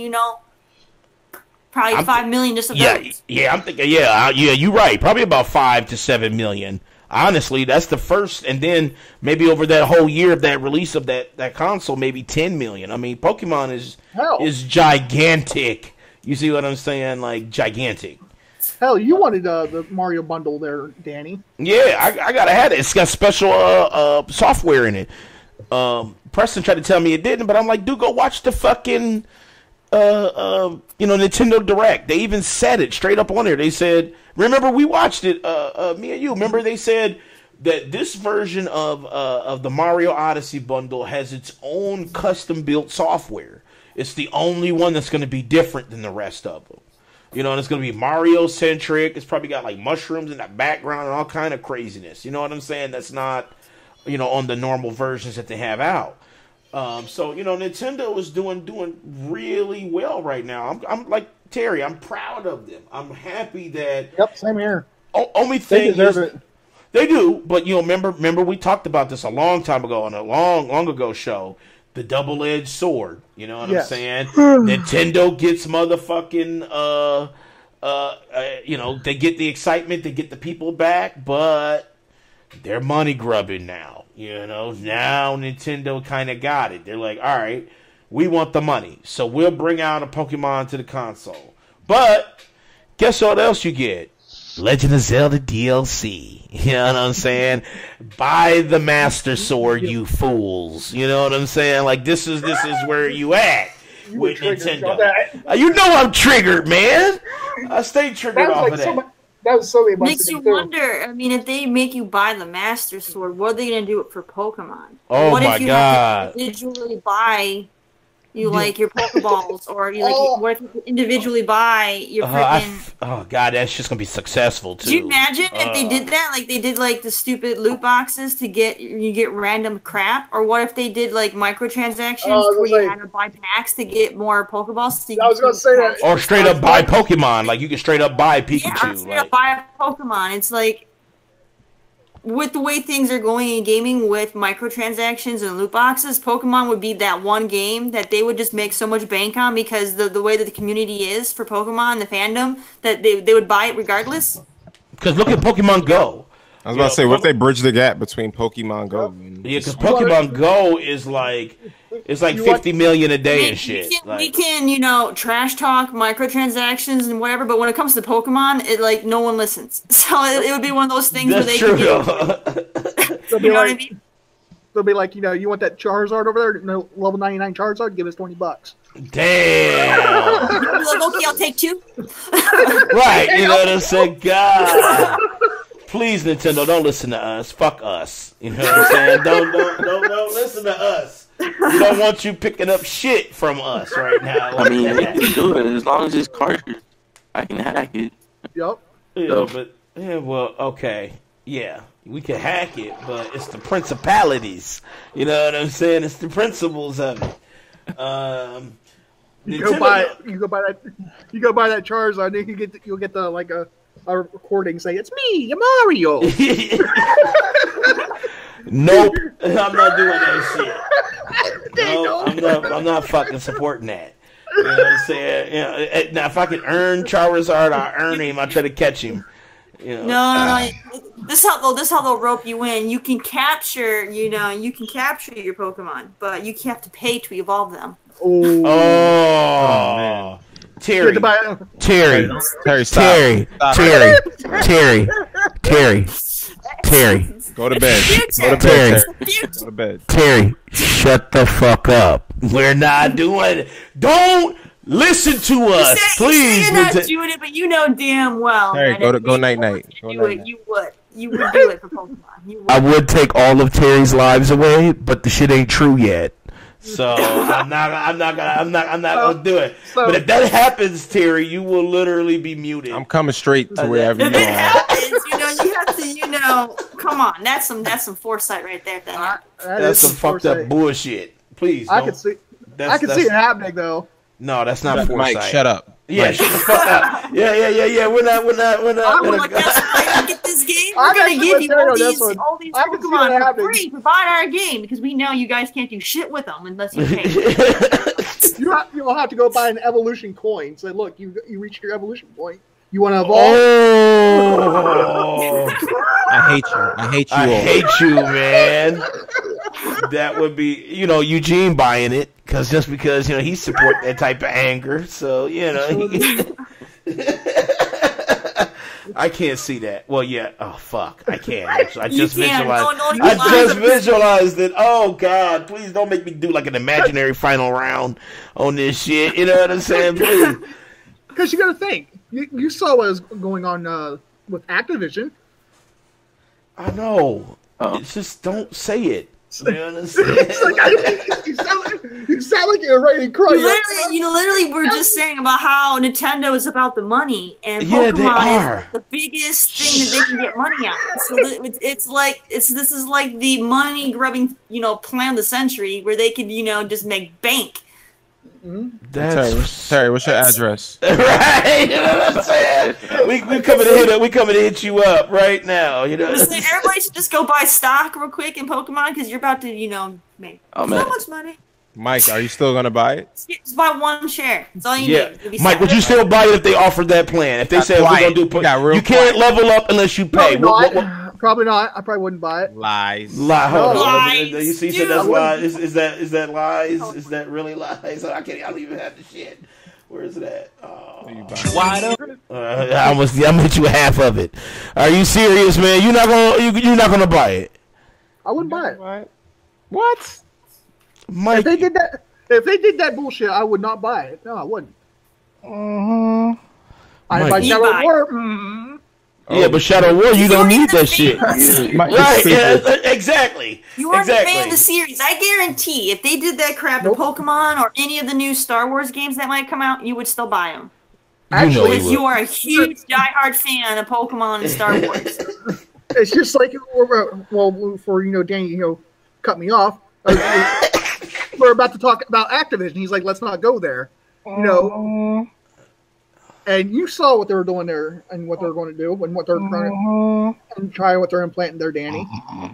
probably 5 million just of those. Yeah, I'm thinking. Yeah, you're right. Probably about 5 to 7 million. Honestly, that's the first, and then maybe over that whole year of that release of that console, maybe 10 million. I mean, Pokemon is gigantic. You see what I'm saying? Like gigantic. Hell, you wanted the Mario bundle there, Danny. Yeah, I gotta have it. It's got special software in it. Preston tried to tell me it didn't, but I'm like, dude, go watch the fucking Nintendo Direct. They even said it straight up on there. They said, remember we watched it, me and you. Remember they said that this version of the Mario Odyssey bundle has its own custom built software. It's the only one that's going to be different than the rest of them. And it's going to be Mario-centric. It's probably got, like, mushrooms in the background and all kind of craziness. You know what I'm saying? That's not, on the normal versions that they have out. So, Nintendo is doing really well right now. I'm like, Terry, I'm proud of them. I'm happy that... Yep, same here. Only thing they deserve it. They do, but, remember we talked about this a long time ago on a long ago show. The double-edged sword. You know what I'm saying? Nintendo gets motherfucking, they get the excitement, they get the people back, but they're money grubbing now. Now Nintendo kind of got it. They're like, all right, we want the money, so we'll bring out a Pokemon to the console. But guess what else you get? Legend of Zelda DLC. You know what I'm saying? Buy the Master Sword, you fools. You know what I'm saying? Like, this is where you at with Nintendo. You know I'm triggered, man. I stay triggered off of that. That was so many months Makes you ago, too. wonder. I mean, if they make you buy the Master Sword, what are they gonna do it for Pokemon? Oh what my if you God. have to individually buy like your Pokeballs, or you what if you individually buy your freaking? Oh God, that's just gonna be successful too. Could you imagine if they did that? Like they did like the stupid loot boxes to get random crap, or what if they did like microtransactions where you had to buy packs to get more Pokeballs? So I was gonna say that. Or straight up buy Pokemon, like you can straight up buy Pikachu. Yeah, straight up buy a Pokemon. It's like, with the way things are going in gaming with microtransactions and loot boxes, Pokemon would be that one game that they would just make so much bank on, because the way that the community is for Pokemon, the fandom, that they would buy it regardless. Because look at Pokemon Go. I was about to say, what if they bridge the gap between Pokemon Go? Yeah, because Pokemon Go is like, it's like 50 million a day and shit. We can, trash talk microtransactions and whatever, but when it comes to Pokemon, it like no one listens. So it would be one of those things where they can get. You know what I mean? They'll be like, you want that Charizard over there? No, level 99 Charizard? Give us $20. Damn. You'll be like, okay, I'll take 2. Right, you know what I'm saying? God. Please, Nintendo, don't listen to us. Fuck us. You know what I'm saying? Don't listen to us. We don't want you picking up shit from us right now. I mean, they can do it as long as it's cartridge. I can hack it. Yep. Well, okay. Yeah, we can hack it, but it's the principalities. You know what I'm saying? It's the principles of it. You go buy that Charizard, and you'll get the like a recording saying, "It's me, Mario." Nope, I'm not doing that shit. No, I'm not fucking supporting that. You know what I'm saying? Now if I can earn Charizard, I'll earn him. I'll try to catch him. No. This is how they'll rope you in. You can capture, your Pokemon, but you have to pay to evolve them. Oh. Terry, go to bed. Go to bed. Terry, shut the fuck up. We're not doing it. Don't listen to us, please. You're not doing it, but you know damn well. Terry, go night. You would do it for Pokemon. I would take all of Terry's lives away, but the shit ain't true yet. So I'm not gonna do it. But if that happens, Terry, you will literally be muted. I'm coming straight to wherever you are. If it happens, you have to, come on. That's some foresight right there. That's some fucked up bullshit. Please, I can see it happening though. No, that's not foresight. Mike, shut up. Yeah, shut the fuck up. Yeah. We're not. Get this game. We're gonna give you all these Pokemon for free for buying our game, because we know you guys can't do shit with them unless you pay. You'll have to go buy an evolution coin. Say, look, you reached your evolution point. You want to evolve? Oh, I hate you. I hate you, man. That would be, Eugene buying it because he support that type of anger. So I can't see that. Well, yeah. Oh fuck, I can't. I just visualized. I just visualized it. Oh God, please don't make me do like an imaginary final round on this shit. You know what I'm saying? Please. Because you got to think. You saw what was going on with Activision. I know. It's just don't say it. You know what I'm saying? You sound like you're ready to cry. You literally were just saying about how Nintendo is about the money, and Pokemon is the biggest thing that they can get money on. So this is like the money grubbing plan of the century, where they could just make bank. Terry, what's your address? Right, you know what I'm saying? We coming to hit you up right now. You know, everybody should just go buy stock real quick in Pokemon, because you're about to make so much money. Mike, are you still gonna buy it? Just buy one share. That's all you need. Mike, would you still buy it if they offered that plan? If they said we're gonna do you can't level up unless you pay. Probably not. I probably wouldn't buy it. Lies. Lies. You see, so that's lies. Is that lies? Is that really lies? I don't even have the shit. Where is it at? Oh. Wide open. I'm gonna hit you half of it. Are you serious, man? You're not gonna buy it. I wouldn't buy it. What? Mike, if they did that bullshit, I would not buy it. No, I wouldn't. Mike, I never were. Yeah, but Shadow War, you don't need that shit. Right? Yeah, exactly. You aren't a fan of the series. I guarantee if they did that crap to Pokemon or any of the new Star Wars games that might come out, you would still buy them. Actually, Because you are a huge diehard fan of Pokemon and Star Wars. It's just like, well, for Danny, cut me off. We're about to talk about Activision. He's like, let's not go there. And you saw what they were doing there and what they're going to do and what they're trying to try what they're implanting there, Danny.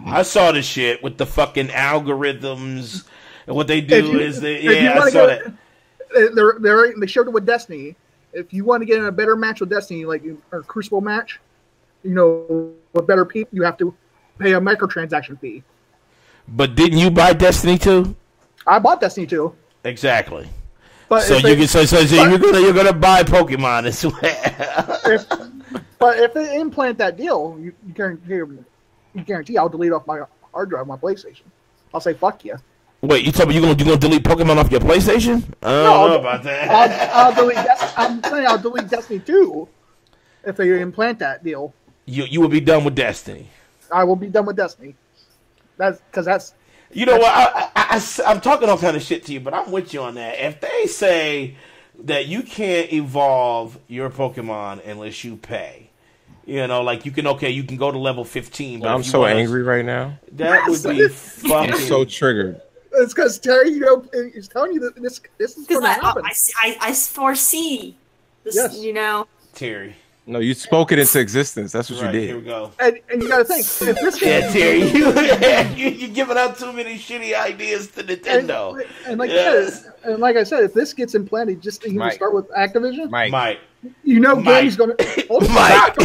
I saw the shit with the fucking algorithms. And what they do I saw that. They showed it with Destiny. If you want to get in a better match with Destiny, like a Crucible match, with better people, you have to pay a microtransaction fee. But didn't you buy Destiny 2? I bought Destiny 2. Exactly. But so you're gonna buy Pokemon as well. But if they implant that deal, you guarantee I'll delete off my hard drive, my PlayStation. I'll say fuck you. Wait, you told me you're gonna delete Pokemon off your PlayStation? I don't know about that. I'll delete. I'm saying I'll delete Destiny 2 if they implant that deal. You will be done with Destiny. I will be done with Destiny. That's. You know what? I'm talking all kind of shit to you, but I'm with you on that. If they say that you can't evolve your Pokemon unless you pay, like you can go to level 15. But I'm so angry right now. That would be fucking. I'm so triggered. It's because Terry, is telling you that this is going to happen. I foresee this. Yes. Terry. No, you spoke it into existence. That's what you did. Here we go. And you got to think. Terry, you're giving out too many shitty ideas to Nintendo. And like I said, if this gets implanted, just to even start with Activision, Mike. Game's going to. Mike.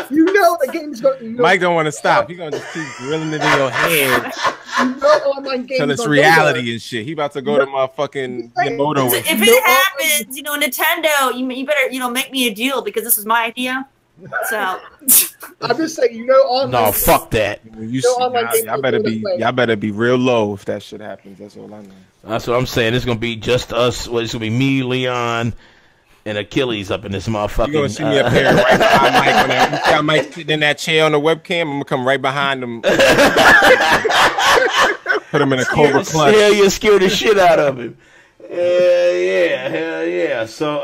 The game's going to. Mike don't want to stop. He's going to just keep drilling it in your head. Online games till it's reality and shit. He about to go to motherfucking Yamamoto. If it happens, Nintendo, you better, make me a deal because this was my idea. So I'm just saying, online. No, fuck that. Y'all better be real low if that shit happens. That's all I know. That's what I'm saying. It's gonna be just us. It's gonna be me, Leon, and Akeyles up in this motherfucking. You're gonna see me up here right behind Mike. You see Mike sitting in that chair on the webcam. I'm gonna come right behind him. Put him in a cobra clutch. Hell, you scared the shit out of him. Hell yeah. So,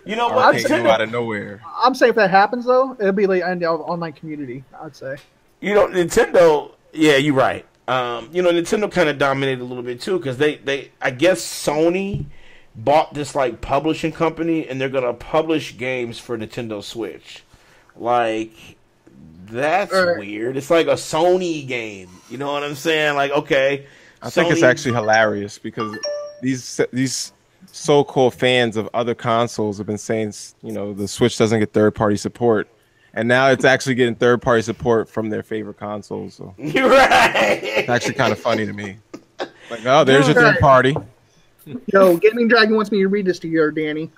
what? Nintendo out of nowhere. I'm saying if that happens though, it'll be like in the online community. I'd say. Nintendo. Yeah, you're right. Nintendo kind of dominated a little bit too because I guess Sony bought this like publishing company and they're gonna publish games for Nintendo Switch. Like, that's weird. It's like a Sony game. You know what I'm saying? Like, okay. I think it's actually hilarious because these so-called fans of other consoles have been saying, the Switch doesn't get third-party support. And now it's actually getting third-party support from their favorite consoles. So you're right. It's actually kind of funny to me. Like, oh, there's your third party. Gaming Dragon wants me to read this to you, Danny.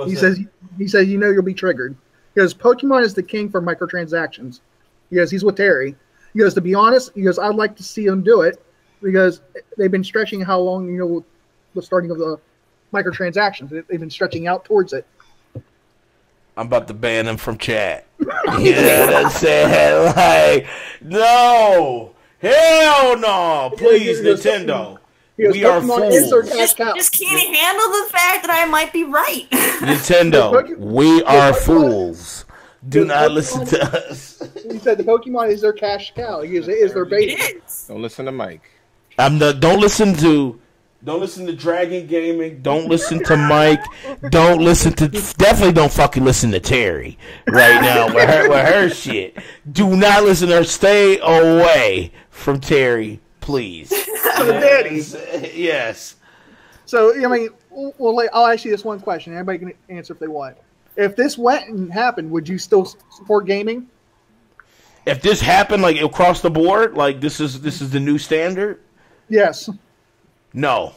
He says you'll be triggered. Because Pokemon is the king for microtransactions. Because he's with Terry. He goes, to be honest, I'd like to see them do it because they've been stretching how long, the starting of the microtransactions. They've been stretching out towards it. I'm about to ban them from chat. That's it. Like, no. Hell no. Please, Nintendo. We are fools. Just can't handle the fact that I might be right. Nintendo, we are fools. Do not listen to us. He said the Pokemon is their cash cow. It is their baby. Don't listen to Mike. Don't listen to Dragon Gaming. Don't listen to Mike. Definitely don't fucking listen to Terry right now with her shit. Do not listen to her. Stay away from Terry, please. Yes. So, I'll ask you this one question. Everybody can answer if they want. If this went and happened, would you still support gaming? If this happened, like across the board, like this is the new standard? Yes. No.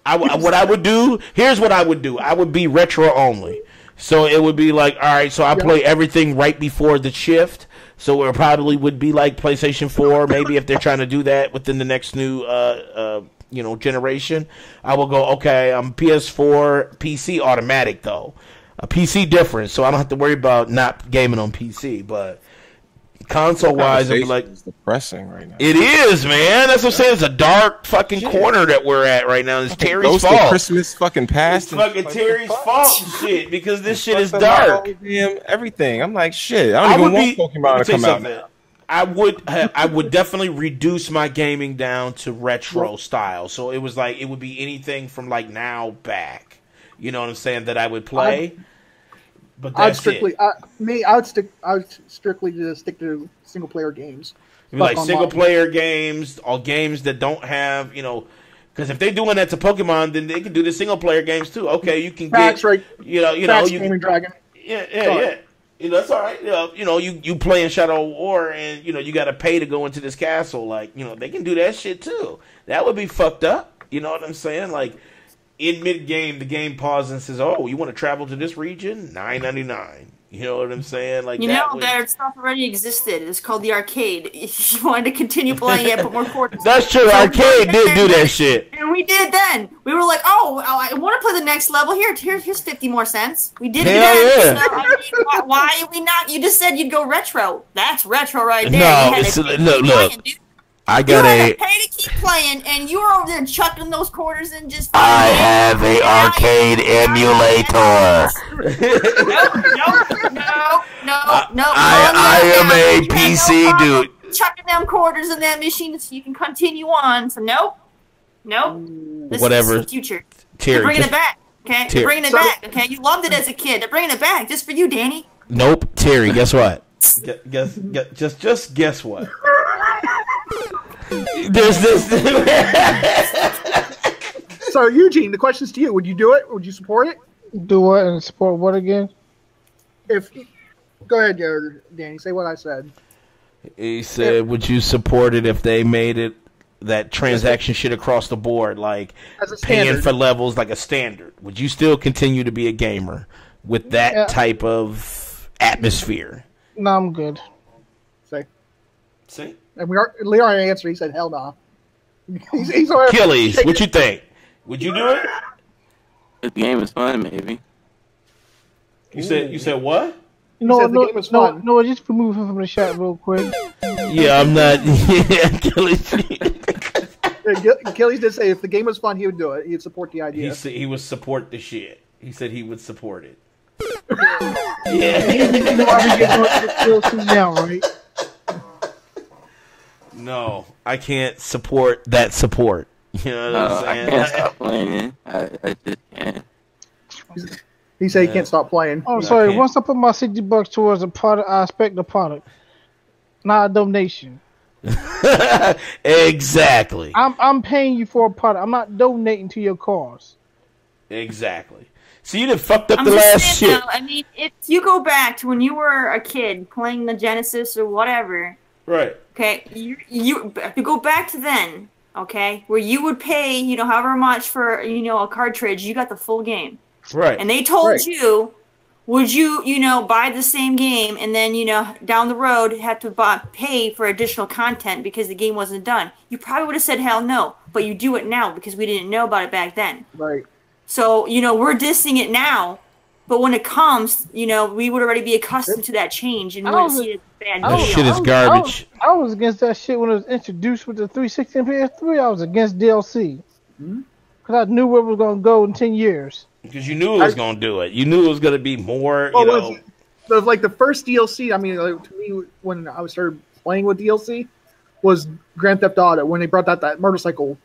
What I would do, here's what I would do. I would be retro only. So it would be like, all right, so I play everything right before the shift. So it probably would be like PlayStation 4, maybe if they're trying to do that within the next new generation. I will go, okay, I'm PS4, PC automatic though. A PC different, so I don't have to worry about not gaming on PC. But console wise, I'm like, it's depressing right now. It is, man. That's what I'm saying. It's a dark fucking corner that we're at right now. It's Terry's Ghost of fault. Christmas fucking past. It's fucking Terry's fault and shit because this shit is dark. Damn everything. I'm like, shit. I don't even want Pokemon to come out now. I would definitely reduce my gaming down to retro style. So it was like it would be anything from like now back. You know what I'm saying, that I would play. But that's it. I would strictly just stick to single player games. Like single player games, or games that don't have, because if they're doing that to Pokemon, then they can do the single player games too. Okay, you can get, right. you Dragon. Yeah. That's all right. You play in Shadow War, and you got to pay to go into this castle. Like, they can do that shit too. That would be fucked up. You know what I'm saying? Like, in mid-game, the game pauses and says, "Oh, you want to travel to this region? $9.99." You know what I'm saying? Like that stuff already existed. It's called the arcade. If you wanted to continue playing it, put more quarters. That's true. Arcade did do that shit. And we did then. We were like, "Oh, I want to play the next level. Here's 50 more cents." We did it then. Yeah. So, why are we not? You just said you'd go retro. That's retro right there. No, look. I got pay to keep playing, and you were over there chucking those quarters and just. I have a arcade emulator. No. I am a PC dude. Chucking them quarters in that machine so you can continue on. So nope. This Whatever. is the future. Terry, They're bringing it back. Okay, Terry. they're bringing it back. Okay, you loved it as a kid. They're bringing it back just for you, Danny. Nope, Terry. Guess what? Just guess what? There's this. So Eugene, the question's to you. Would you do it? Would you support it? Do what and support what again? Go ahead, Danny. Say what I said. He said, "Would you support it if they made it that transaction shit across the board, like paying for levels like a standard? Would you still continue to be a gamer with that type of atmosphere?" No, I'm good. See? And Leon answered. He said, "Hell no." He's Akeyles, what you think? Would you do it? The game is fun, maybe. You said what? No, just remove him from the chat real quick. Yeah, I'm not. Akeyles. Akeyles did say if the game was fun, he would do it. He'd support the idea. He said he would support the shit. He said he would support it. Yeah. You know I get now, right? No, I can't support that support. You know what I'm saying? I can't stop playing it. I just can't. He said he can't stop playing. Oh, sorry. Once I put my $60 towards a product, I expect the product, not a donation. Exactly. I'm paying you for a product. I'm not donating to your cause. Exactly. So you done fucked up the last shit. Now, I mean, if you go back to when you were a kid playing the Genesis or whatever. Right. Okay, you go back to then, okay, where you would pay, however much for, a cartridge, you got the full game. Right. And they told you, would you, buy the same game and then, down the road have to pay for additional content because the game wasn't done. You probably would have said hell no, but you do it now because we didn't know about it back then. Right. So, we're dissing it now. But when it comes, we would already be accustomed to that change and wouldn't see it as a bad deal. That shit is garbage. I was against that shit when it was introduced with the 360 and PS3. I was against DLC. Because I knew where it was going to go in 10 years. Because you knew it was going to do it. You knew it was going to be more, Like the first DLC, I mean, to me, when I started playing with DLC, was Grand Theft Auto, when they brought out that motorcycle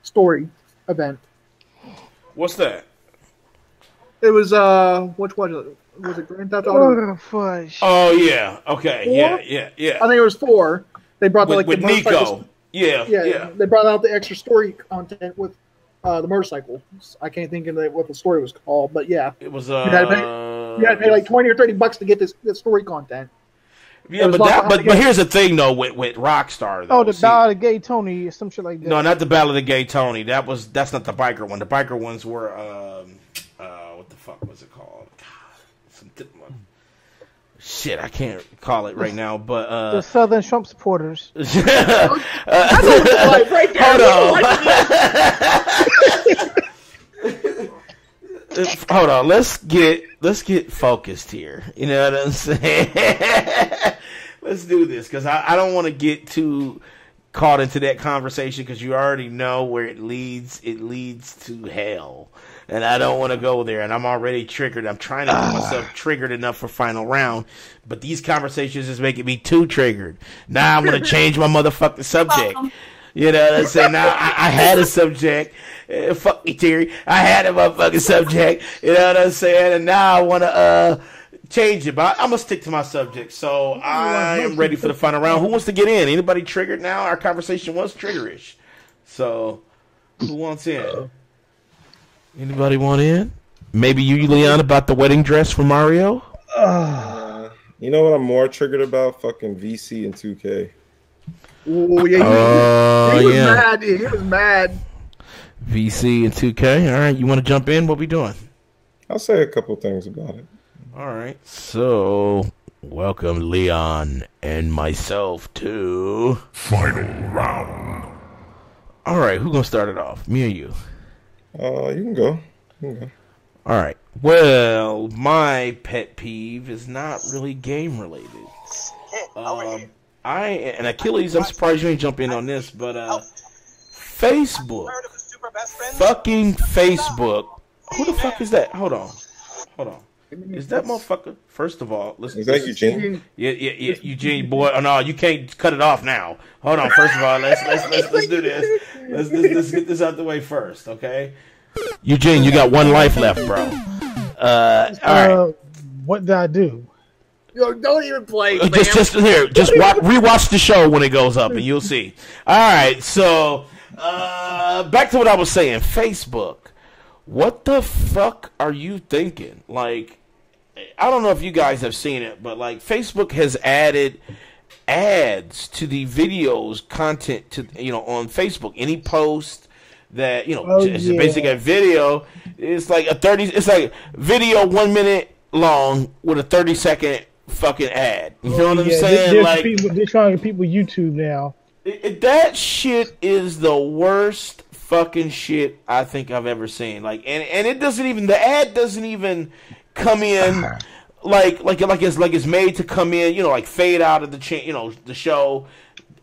story event. What's that? It was which one was it? Grand Theft Auto. Oh yeah, okay, 4? yeah. I think it was 4. They brought with the Nico. Yeah. They brought out the extra story content with the motorcycle. I can't think of what the story was called, but yeah, it was. You had to pay like $20 or $30 to get this story content. Yeah, but here's the thing though with Rockstar though. Oh, the Ballad of Gay Tony or some shit like that. No, not the Ballad of Gay Tony. That's not the biker one. The biker ones were what the fuck was it called? Shit, I can't call it right now, but the Southern Trump supporters. That's what it's like right there. Hold on. hold on. Let's get focused here. You know what I'm saying? Let's do this because I don't want to get too caught into that conversation because you already know where it leads. It leads to hell, and I don't want to go there. And I'm already triggered. I'm trying to get myself triggered enough for final round, but these conversations is making me too triggered. Now I'm gonna change my motherfucking subject. You know what I'm saying? Now I had a subject. Fuck me, Terry. I had a motherfucking subject. You know what I'm saying? And now I want to change it. But I'm going to stick to my subject. So I am ready for the final round. Who wants to get in? Anybody triggered now? Our conversation was triggerish. So who wants in? Anybody want in? Maybe you, Leon, about the wedding dress for Mario? You know what I'm more triggered about? Fucking VC and 2K. Oh, yeah, he was mad. He was mad. VC and 2K. All right, you want to jump in? What we doing? I'll say a couple things about it. All right. So, welcome Leon and myself to final round. All right, who's gonna start it off? Me or you? You can go. All right. Well, my pet peeve is not really game related. And Akeyles, I'm surprised you ain't jump in on this, but Facebook, fucking Facebook. Who the fuck is that? Hold on. Is that motherfucker? First of all, listen. Is that Eugene? Yeah, Eugene, boy. Oh no, you can't cut it off now. Hold on. First of all, let's do this. Let's get this out the way first, okay? Eugene, you got one life left, bro. All right. What did I do? Yo, don't even play. Just rewatch the show when it goes up, and you'll see. All right, so back to what I was saying. Facebook, what the fuck are you thinking? Like, I don't know if you guys have seen it, but like Facebook has added ads to the videos content to on Facebook. Any post that it's basically a video. It's like it's like video 1 minute long with a 30-second fucking ad. You know what I'm saying? They're trying to get people YouTube now. That shit is the worst fucking shit I think I've ever seen. Like, and it doesn't even, the ad doesn't even come in like it's made to come in. Like fade out of the show,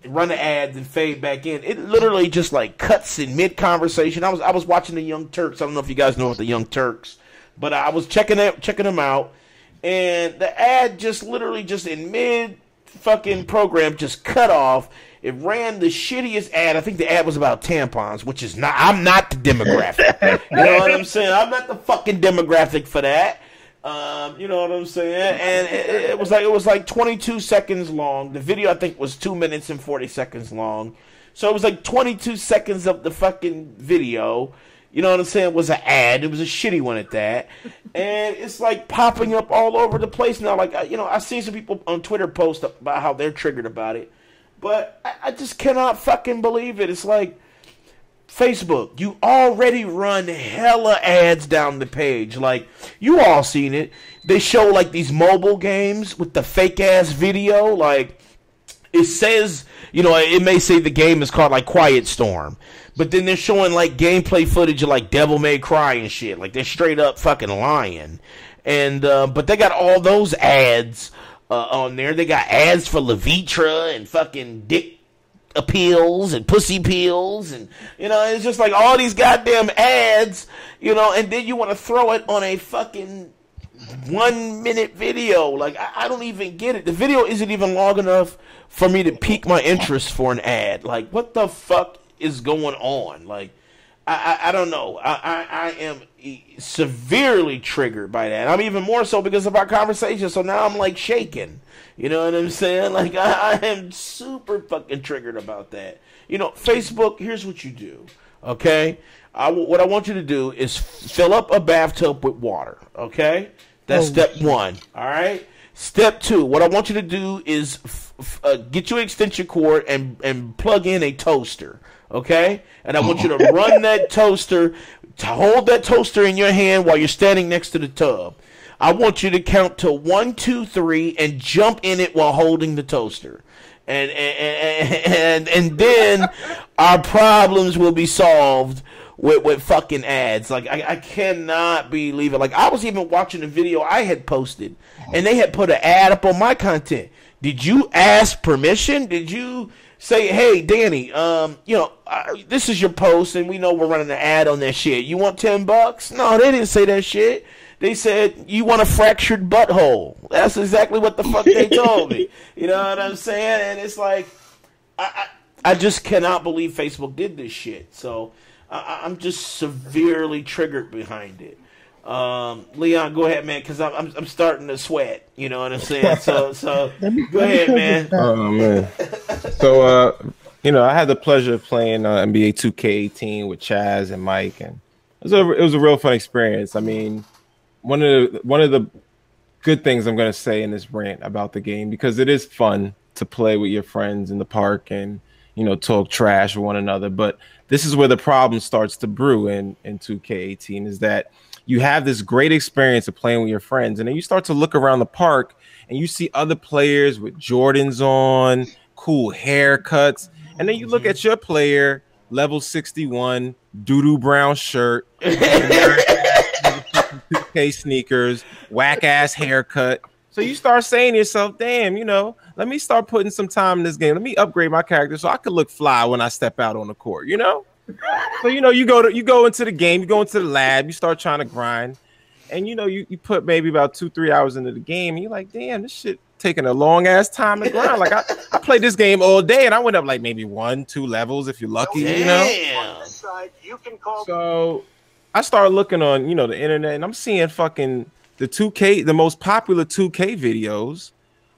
run the ads and fade back in. It literally just like cuts in mid conversation. I was watching the Young Turks. I don't know if you guys know what the Young Turks, but I was checking them out. And the ad just literally just in mid fucking program just cut off. It ran the shittiest ad. I think the ad was about tampons, which is not. I'm not the demographic. You know what I'm saying? I'm not the fucking demographic for that. You know what I'm saying? And it was like 22 seconds long. The video I think was 2 minutes and 40 seconds long. So it was like 22 seconds of the fucking video. You know what I'm saying? It was an ad. It was a shitty one at that. And it's like popping up all over the place now. Like, I've seen some people on Twitter post about how they're triggered about it. But I just cannot fucking believe it. It's like, Facebook, you already run hella ads down the page. Like, you all seen it. They show, like, these mobile games with the fake-ass video. Like, it says, it may say the game is called, like, Quiet Storm. But then they're showing, like, gameplay footage of, like, Devil May Cry and shit. Like, they're straight up fucking lying. And, but they got all those ads on there. They got ads for Levitra and fucking dick appeals and pussy peels. And, it's just like all these goddamn ads, and then you want to throw it on a fucking 1 minute video. Like, I don't even get it. The video isn't even long enough for me to pique my interest for an ad. Like, what the fuck is going on? Like, I don't know. I am severely triggered by that. I'm even more so because of our conversation. So now I'm like shaking. You know what I'm saying? Like, I am super fucking triggered about that. Facebook, here's what you do. Okay? What I want you to do is fill up a bathtub with water. Okay? That's step one. All right? Step two, what I want you to do is get your extension cord and plug in a toaster. Okay? And I want you to run that toaster, to hold that toaster in your hand while you're standing next to the tub. I want you to count to 1, 2, 3 and jump in it while holding the toaster. And then our problems will be solved with fucking ads. Like I cannot believe it. Like I was even watching a video I had posted, and they had put an ad up on my content. Did you ask permission? Did you say, hey, Danny, this is your post, and we know we're running an ad on that shit. You want $10? No, they didn't say that shit. They said, you want a fractured butthole. That's exactly what the fuck they told me. You know what I'm saying? And it's like, I just cannot believe Facebook did this shit. So I'm just severely triggered behind it. Leon, go ahead, man, because I'm starting to sweat. You know what I'm saying? So go ahead, man. Oh man. So I had the pleasure of playing NBA 2K18 with Chaz and Mike, and it was a real fun experience. I mean, one of the good things I'm going to say in this rant about the game, because it is fun to play with your friends in the park and talk trash with one another, but this is where the problem starts to brew in 2K18, is that you have this great experience of playing with your friends, and then you start to look around the park and you see other players with Jordans on, cool haircuts, and then you look at your player, level 61, doo-doo brown shirt, 2K sneakers, whack-ass haircut. So you start saying to yourself, damn, let me start putting some time in this game. Let me upgrade my character so I can look fly when I step out on the court, So you go into the game, you go into the lab, you start trying to grind, and you put maybe about 2-3 hours into the game, and you're like, damn, this shit taking a long ass time to grind. Like I played this game all day, and I went up like maybe 1-2 levels if you're lucky, So I started looking on the internet, and I'm seeing fucking the most popular 2K videos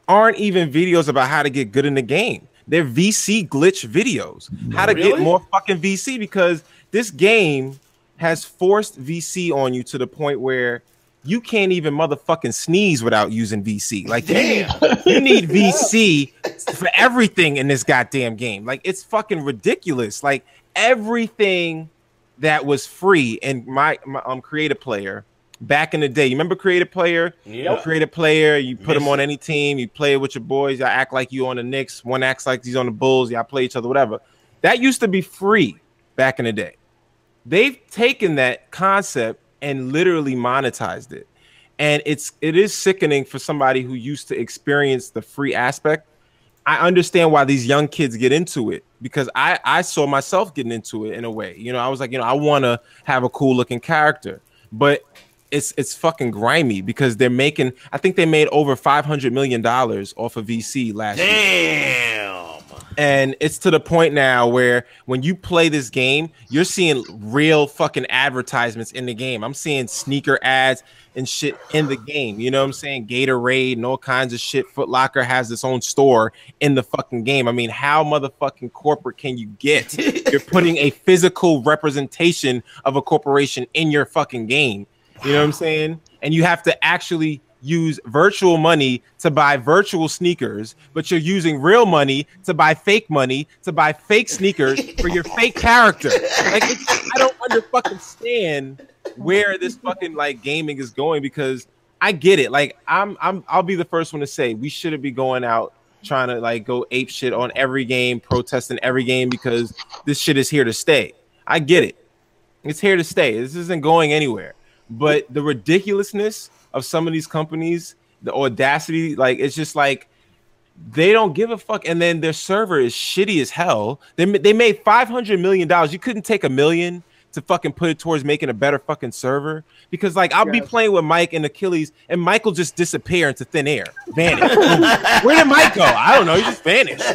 aren't even videos about how to get good in the game. They're VC glitch videos. How to get more fucking VC, because this game has forced VC on you to the point where you can't even motherfucking sneeze without using VC. Like you need VC for everything in this goddamn game. Like it's fucking ridiculous. Like everything that was free in my creative player back in the day. You remember creative player? Yeah. Creative player, you put him on any team, you play with your boys, y'all act like you on the Knicks, one acts like he's on the Bulls, y'all play each other, whatever. That used to be free back in the day. They've taken that concept and literally monetized it. And it is sickening for somebody who used to experience the free aspect. I understand why these young kids get into it, because I saw myself getting into it in a way. I was like, I want to have a cool looking character, but it's fucking grimy because they're making, I think they made over $500 million off of VC last year. Damn. And it's to the point now where when you play this game, you're seeing real fucking advertisements in the game. I'm seeing sneaker ads and shit in the game. You know what I'm saying? Gatorade and all kinds of shit. Foot Locker has its own store in the fucking game. I mean, how motherfucking corporate can you get? You're putting a physical representation of a corporation in your fucking game. You know what I'm saying? And you have to actually use virtual money to buy virtual sneakers, but you're using real money to buy fake sneakers for your fake character. Like, I don't understand where this fucking like gaming is going, because I get it. Like I'll be the first one to say we shouldn't be going out trying to like go ape shit on every game, protesting every game, because this shit is here to stay. I get it. It's here to stay. This isn't going anywhere. But the ridiculousness of some of these companies, the audacity, like it's just like they don't give a fuck. And then their server is shitty as hell. They made $500 million. You couldn't take $1 million to fucking put it towards making a better fucking server, because like I'll be playing with Mike and Akeyles, and Mike will just disappear into thin air, vanish. Where did Mike go? I don't know. He just vanished.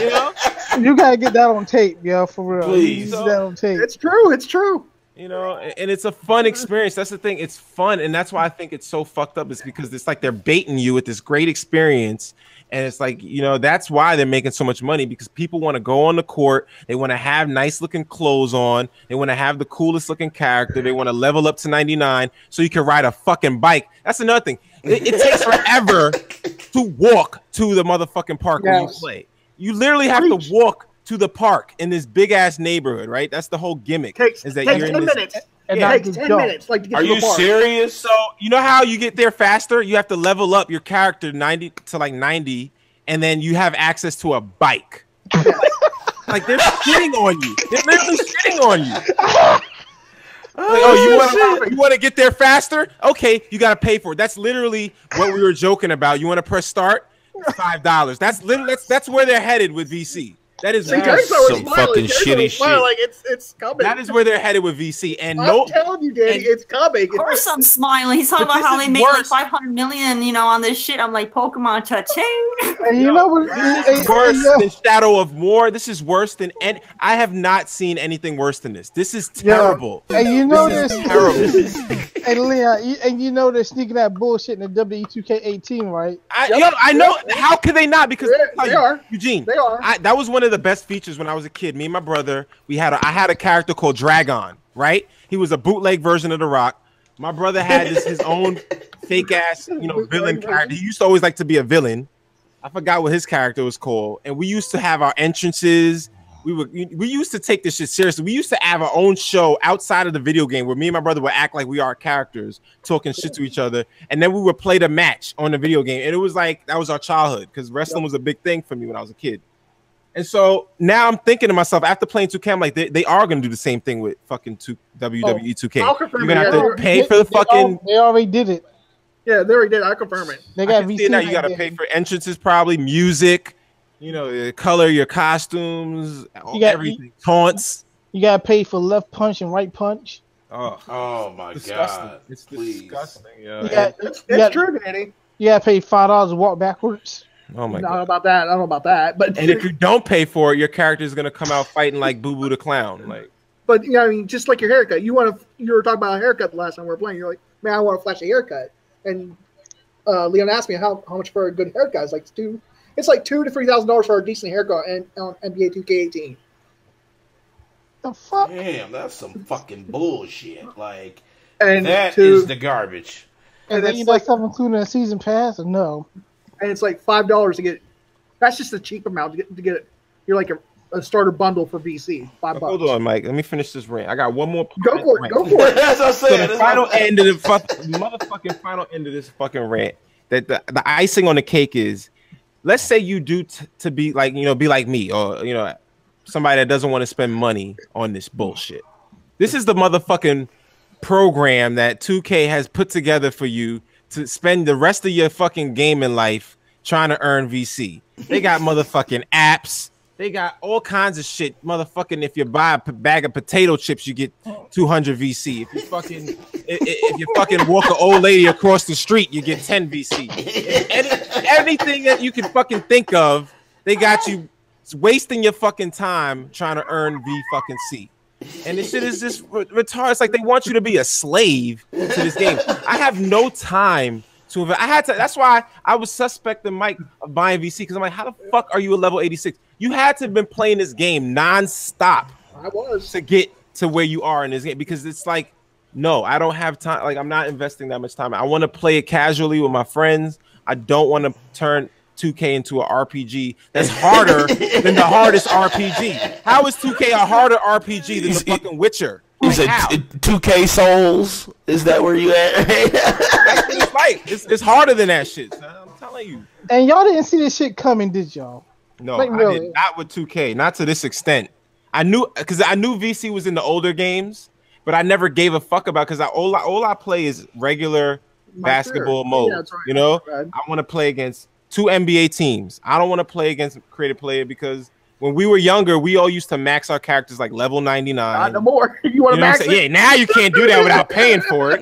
You know, you gotta get that on tape, yo, for real. Please, get that on tape. It's true. It's true. You know, and it's a fun experience. That's the thing. It's fun, and that's why I think it's so fucked up. Is because it's like they're baiting you with this great experience, and it's like, you know, that's why they're making so much money, because people want to go on the court, they want to have nice looking clothes on, they want to have the coolest looking character, they want to level up to 99 so you can ride a fucking bike. That's another thing. It takes forever to walk to the motherfucking park when you play. You literally have to walk to the park in this big ass neighborhood, right? That's the whole gimmick. Takes 10 minutes. It takes 10 minutes. Like to get Are to the you park. serious? So you know how you get there faster? You have to level up your character 90 to like 90, and then you have access to a bike. Like they're shitting on you. They're literally shitting on you. You want to get there faster? Okay, you got to pay for it. That's literally what we were joking about. You want to press start? $5. That's literally that's where they're headed with VC. That is some fucking shitty shit. Like it's coming. That is where they're headed with VC. And I'm telling you, Danny, it's coming. Of course, I'm smiling. He's talking about how they made like 500 million, on this shit. I'm like, Pokemon cha-ching. And you know what? This is worse than Shadow of War. This is worse than, and I have not seen anything worse than this. This is terrible. And you know this is terrible. And Leon, and you know they're sneaking that bullshit in the WE2K18, right? I know. How could they not? Because they are. Eugene. They are. That was one of the best features when I was a kid. Me and my brother, I had a character called Dragon, right? He was a bootleg version of The Rock. My brother had his own fake ass, villain character. He used to always like to be a villain. I forgot what his character was called. And we used to have our entrances. We used to take this shit seriously. We used to have our own show outside of the video game where me and my brother would act like we are characters, talking shit to each other, and then we would play the match on the video game. And it was like that was our childhood because wrestling was a big thing for me when I was a kid. And so now I'm thinking to myself, after playing 2K, I'm like, they are going to do the same thing with fucking WWE 2K. You're going to have to pay for the fucking... They already did it. Yeah, they already did. I confirm it. They got VC now. You got to pay for entrances, probably music, color your costumes, everything, taunts. You got to pay for left punch and right punch. Oh my disgusting. God. It's disgusting. It's true, Danny. You got to pay $5 to walk backwards. Oh my God. I don't know about that. But and if you don't pay for it, your character is gonna come out fighting like Boo Boo the Clown. Like, but I mean, just like your haircut, you were talking about a haircut the last time we were playing. You're like, man, I want a flashy haircut. And Leon asked me how much for a good haircut. It's like $2,000 to $3,000 for a decent haircut on NBA 2K18. The fuck? Damn, that's some fucking bullshit. Like, and that is the garbage. And then that's stuff including a season pass, or no? And it's like $5 to get. That's just a cheap amount to get it. You're like a starter bundle for VC. $5. Hold on, Mike. Let me finish this rant. I got one more. Go for it. Go for it. That's what I'm saying. So the final end of the motherfucking final end of this fucking rant. That the icing on the cake is, let's say you do to be like be like me or somebody that doesn't want to spend money on this bullshit. This is the motherfucking program that 2K has put together for you to spend the rest of your fucking gaming life trying to earn VC. They got motherfucking apps. They got all kinds of shit. Motherfucking, if you buy a bag of potato chips, you get 200 VC. If you fucking walk an old lady across the street, you get 10 VC. Anything that you can fucking think of, they got you wasting your fucking time trying to earn V-fucking-C. And this shit is just retarded. It's like they want you to be a slave to this game. I have no time to invest. That's why I was suspecting Mike of buying VC, because I'm like, how the fuck are you a level 86? You had to have been playing this game nonstop. I was to get to where you are in this game, because it's like, no, I don't have time. Like, I'm not investing that much time. I want to play it casually with my friends. I don't want to turn 2K into an RPG that's harder than the hardest RPG. How is 2K a harder RPG than the fucking Witcher? Is it 2K Souls? Is that where you at? That's what it's like. It's harder than that shit, son. I'm telling you. And y'all didn't see this shit coming, did y'all? No, like, really? I did not with 2K. Not to this extent. I knew VC was in the older games, but I never gave a fuck about, because all I play is regular basketball mode. Yeah, right. I want to play against 2 NBA teams. I don't want to play against creative player, because when we were younger, we all used to max our characters like level 99. No more. You want to max it? Yeah, now you can't do that without paying for it.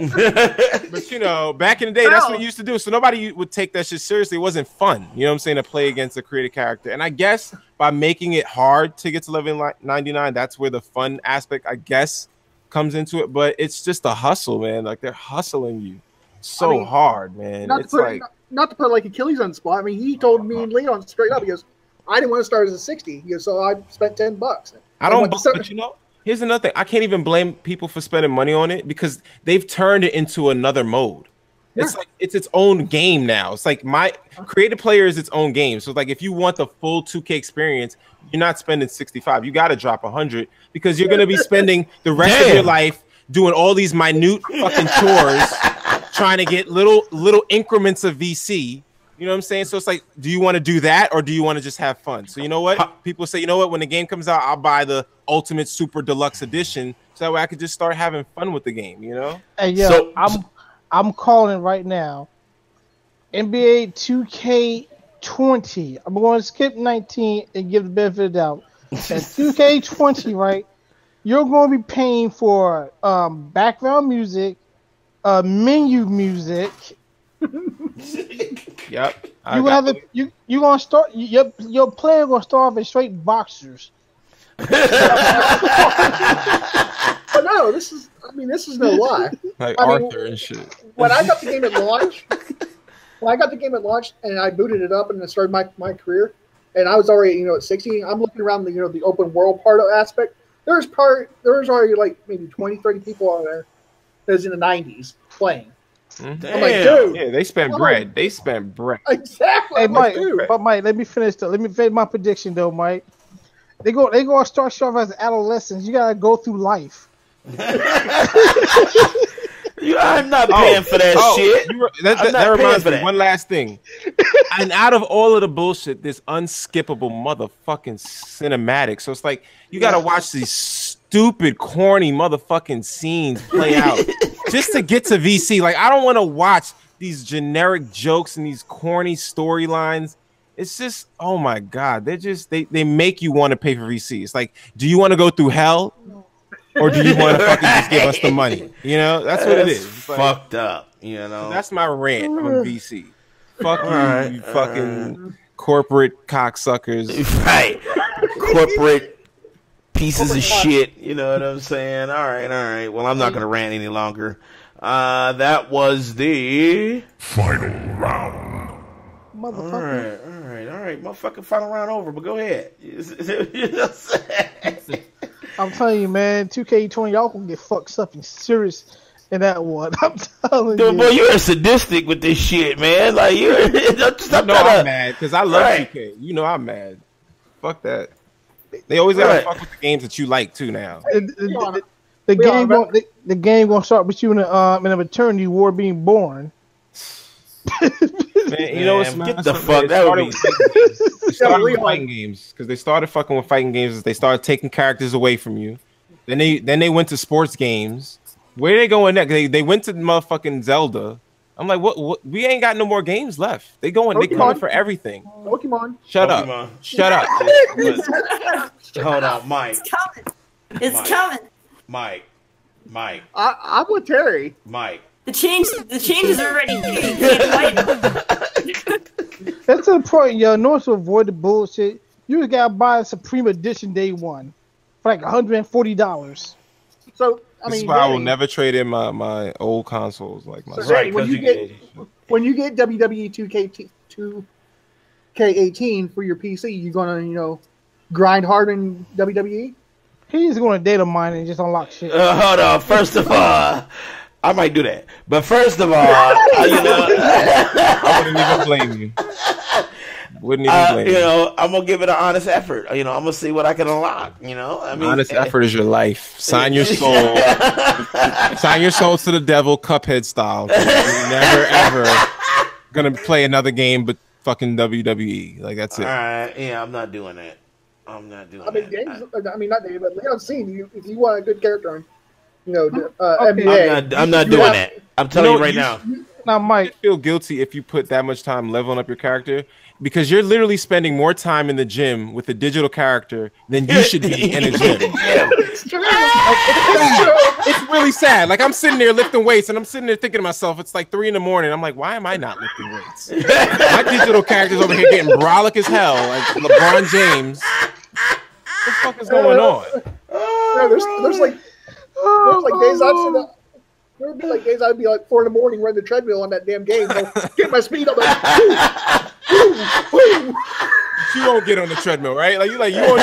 But back in the day, that's what you used to do. So nobody would take that shit seriously. It wasn't fun, you know what I'm saying, to play against a creative character. And I guess by making it hard to get to level 99, that's where the fun aspect, I guess, comes into it. But it's just a hustle, man. Like, they're hustling you so hard, man. It's like, not to put like Akeyles on the spot. I mean, he told me and Leon straight up, he goes, I didn't want to start as a 60, so I spent $10. I don't, but here's another thing. I can't even blame people for spending money on it, because they've turned it into another mode. Yeah. It's like it's its own game now. It's like my creative player is its own game. So like, if you want the full 2K experience, you're not spending 65. You got to drop 100, because you're going to be spending the rest of your life doing all these minute fucking chores, trying to get little increments of VC. You know what I'm saying? So it's like, do you want to do that or do you want to just have fun? So you know what? People say, you know what? When the game comes out, I'll buy the Ultimate Super Deluxe Edition so that way I could just start having fun with the game. You know? Hey, yo, I'm calling right now. NBA 2K20. I'm going to skip 19 and give the benefit of the doubt. And 2K20, right? You're going to be paying for background music, menu music. Yep. You gonna start your player gonna start off in straight boxers. But no, this is no lie. Like Arthur and shit. When I got the game at launch, and I booted it up and I started my career, and I was already at 16. I'm looking around the open world part of aspect. There's already like maybe 20, 30 people on there that was in the 90s playing. Damn. I'm like, dude. Yeah, they spent bread. They spent bread. Exactly. Hey, Mike, let me finish my prediction though, Mike. They gonna start showing as adolescents. You gotta go through life. I'm not paying for that shit. That reminds me. One last thing. And out of all of the bullshit, this unskippable motherfucking cinematic. So it's like you gotta watch these stupid, corny motherfucking scenes play out just to get to VC. Like I don't want to watch these generic jokes and these corny storylines. It's just, oh my god, they make you want to pay for VC. It's like, do you want to go through hell? Or do you want to fucking just give us the money? You know, that's what it is. It's fucked up, you know. So that's my rant on VC. Fuck you, you fucking corporate cocksuckers. Right. Corporate pieces of shit. You know what I'm saying? All right. Well, I'm not going to rant any longer. That was the final round. Motherfucker. All right. Motherfucking final round over, but go ahead. You know what I'm saying? I'm telling you, man, 2K20, y'all gonna get fucked up and serious in that one. I'm telling you. Boy, you're sadistic with this shit, man. Like you're. I'm mad because I love 2K. You know I'm mad. Fuck that. They always gotta fuck with the games that you like too now. The game gonna start with you in a maternity ward being born. Man, you know what's get the fuck that would be. They started with fighting games because they started fucking with fighting games. They started taking characters away from you. Then they went to sports games. Where they going next? They went to motherfucking Zelda. I'm like, what? We ain't got no more games left. They coming for everything. Pokemon. Shut up. Hold on, Mike. It's coming. Mike. I'm with Terry. Mike. The changes are already made. That's the point, yo. In order to avoid the bullshit, you just gotta buy a Supreme Edition day one for like $140. So this is why I will never trade in my old consoles like my. So when you get WWE 2K18 for your PC, you gonna grind hard in WWE? He's going to data mine and just unlock shit. Hold on. First of all, I might do that. But first of all, I wouldn't even blame you. I'm gonna give it an honest effort. I'm gonna see what I can unlock. Honest effort is your life. Sign your soul. Sign your soul to the devil, Cuphead style. You're never ever gonna play another game but fucking WWE. Like that's it. All right. Yeah, I'm not doing that. I'm not doing that. Not Dave, but Leon's seen you. If you want a good character on, NBA. I'm not doing that. I'm telling you right now. Now, Mike, you feel guilty if you put that much time leveling up your character because you're literally spending more time in the gym with a digital character than you should be in a gym. It's true. It's really sad. Like I'm sitting there lifting weights and I'm sitting there thinking to myself, it's like 3 a.m. I'm like, why am I not lifting weights? My digital character's over here getting brolic as hell, like LeBron James. What the fuck is going on? There's like days I've seen that. There would be like days I'd be like 4 a.m. running the treadmill on that damn game. Get my speed up. Like, you won't get on the treadmill, right? Like you on,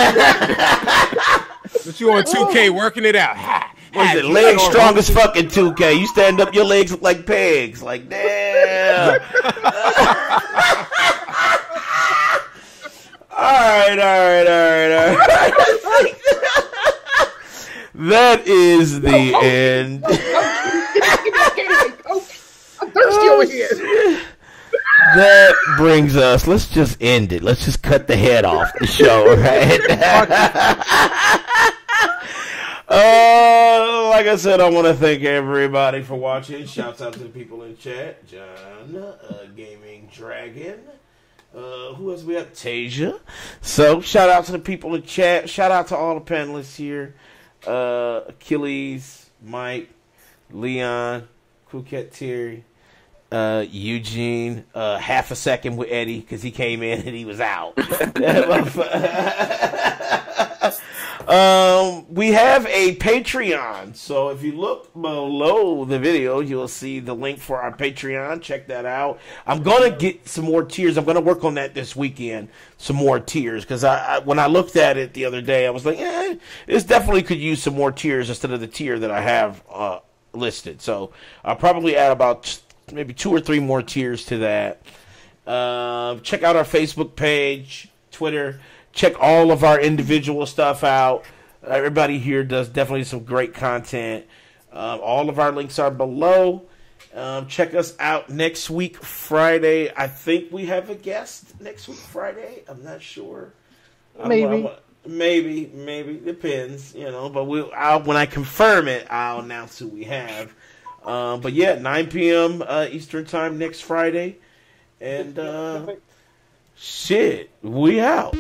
but you on 2K working it out. What is it? Legs strong as fucking 2K. You stand up, your legs look like pegs. Like damn. All right. That is the end. I'm thirsty over here. that brings us. Let's just end it. Let's just cut the head off the show, right? Like I said, I want to thank everybody for watching. Shouts out to the people in chat. John, Gaming Dragon. Who else we have? Tasia. So, shout out to the people in chat. Shout out to all the panelists here. Akeyles, Mike, Leon, Cat Terri, Eugene, half a second with Eddie because he came in and he was out. We have a Patreon, so if you look below the video, you'll see the link for our Patreon. Check that out. I'm gonna get some more tiers. I'm gonna work on that this weekend. Some more tiers, because when I looked at it the other day, I was like, this definitely could use some more tiers instead of the tier that I have listed. So I'll probably add about maybe 2 or 3 more tiers to that. Check out our Facebook page, Twitter. Check all of our individual stuff out. Everybody here does definitely some great content. All of our links are below. Check us out next week, Friday. I think we have a guest next week, Friday. I'm not sure. Maybe. Depends, But when I confirm it, I'll announce who we have. But yeah, 9 p.m. Eastern time next Friday. And shit, we out.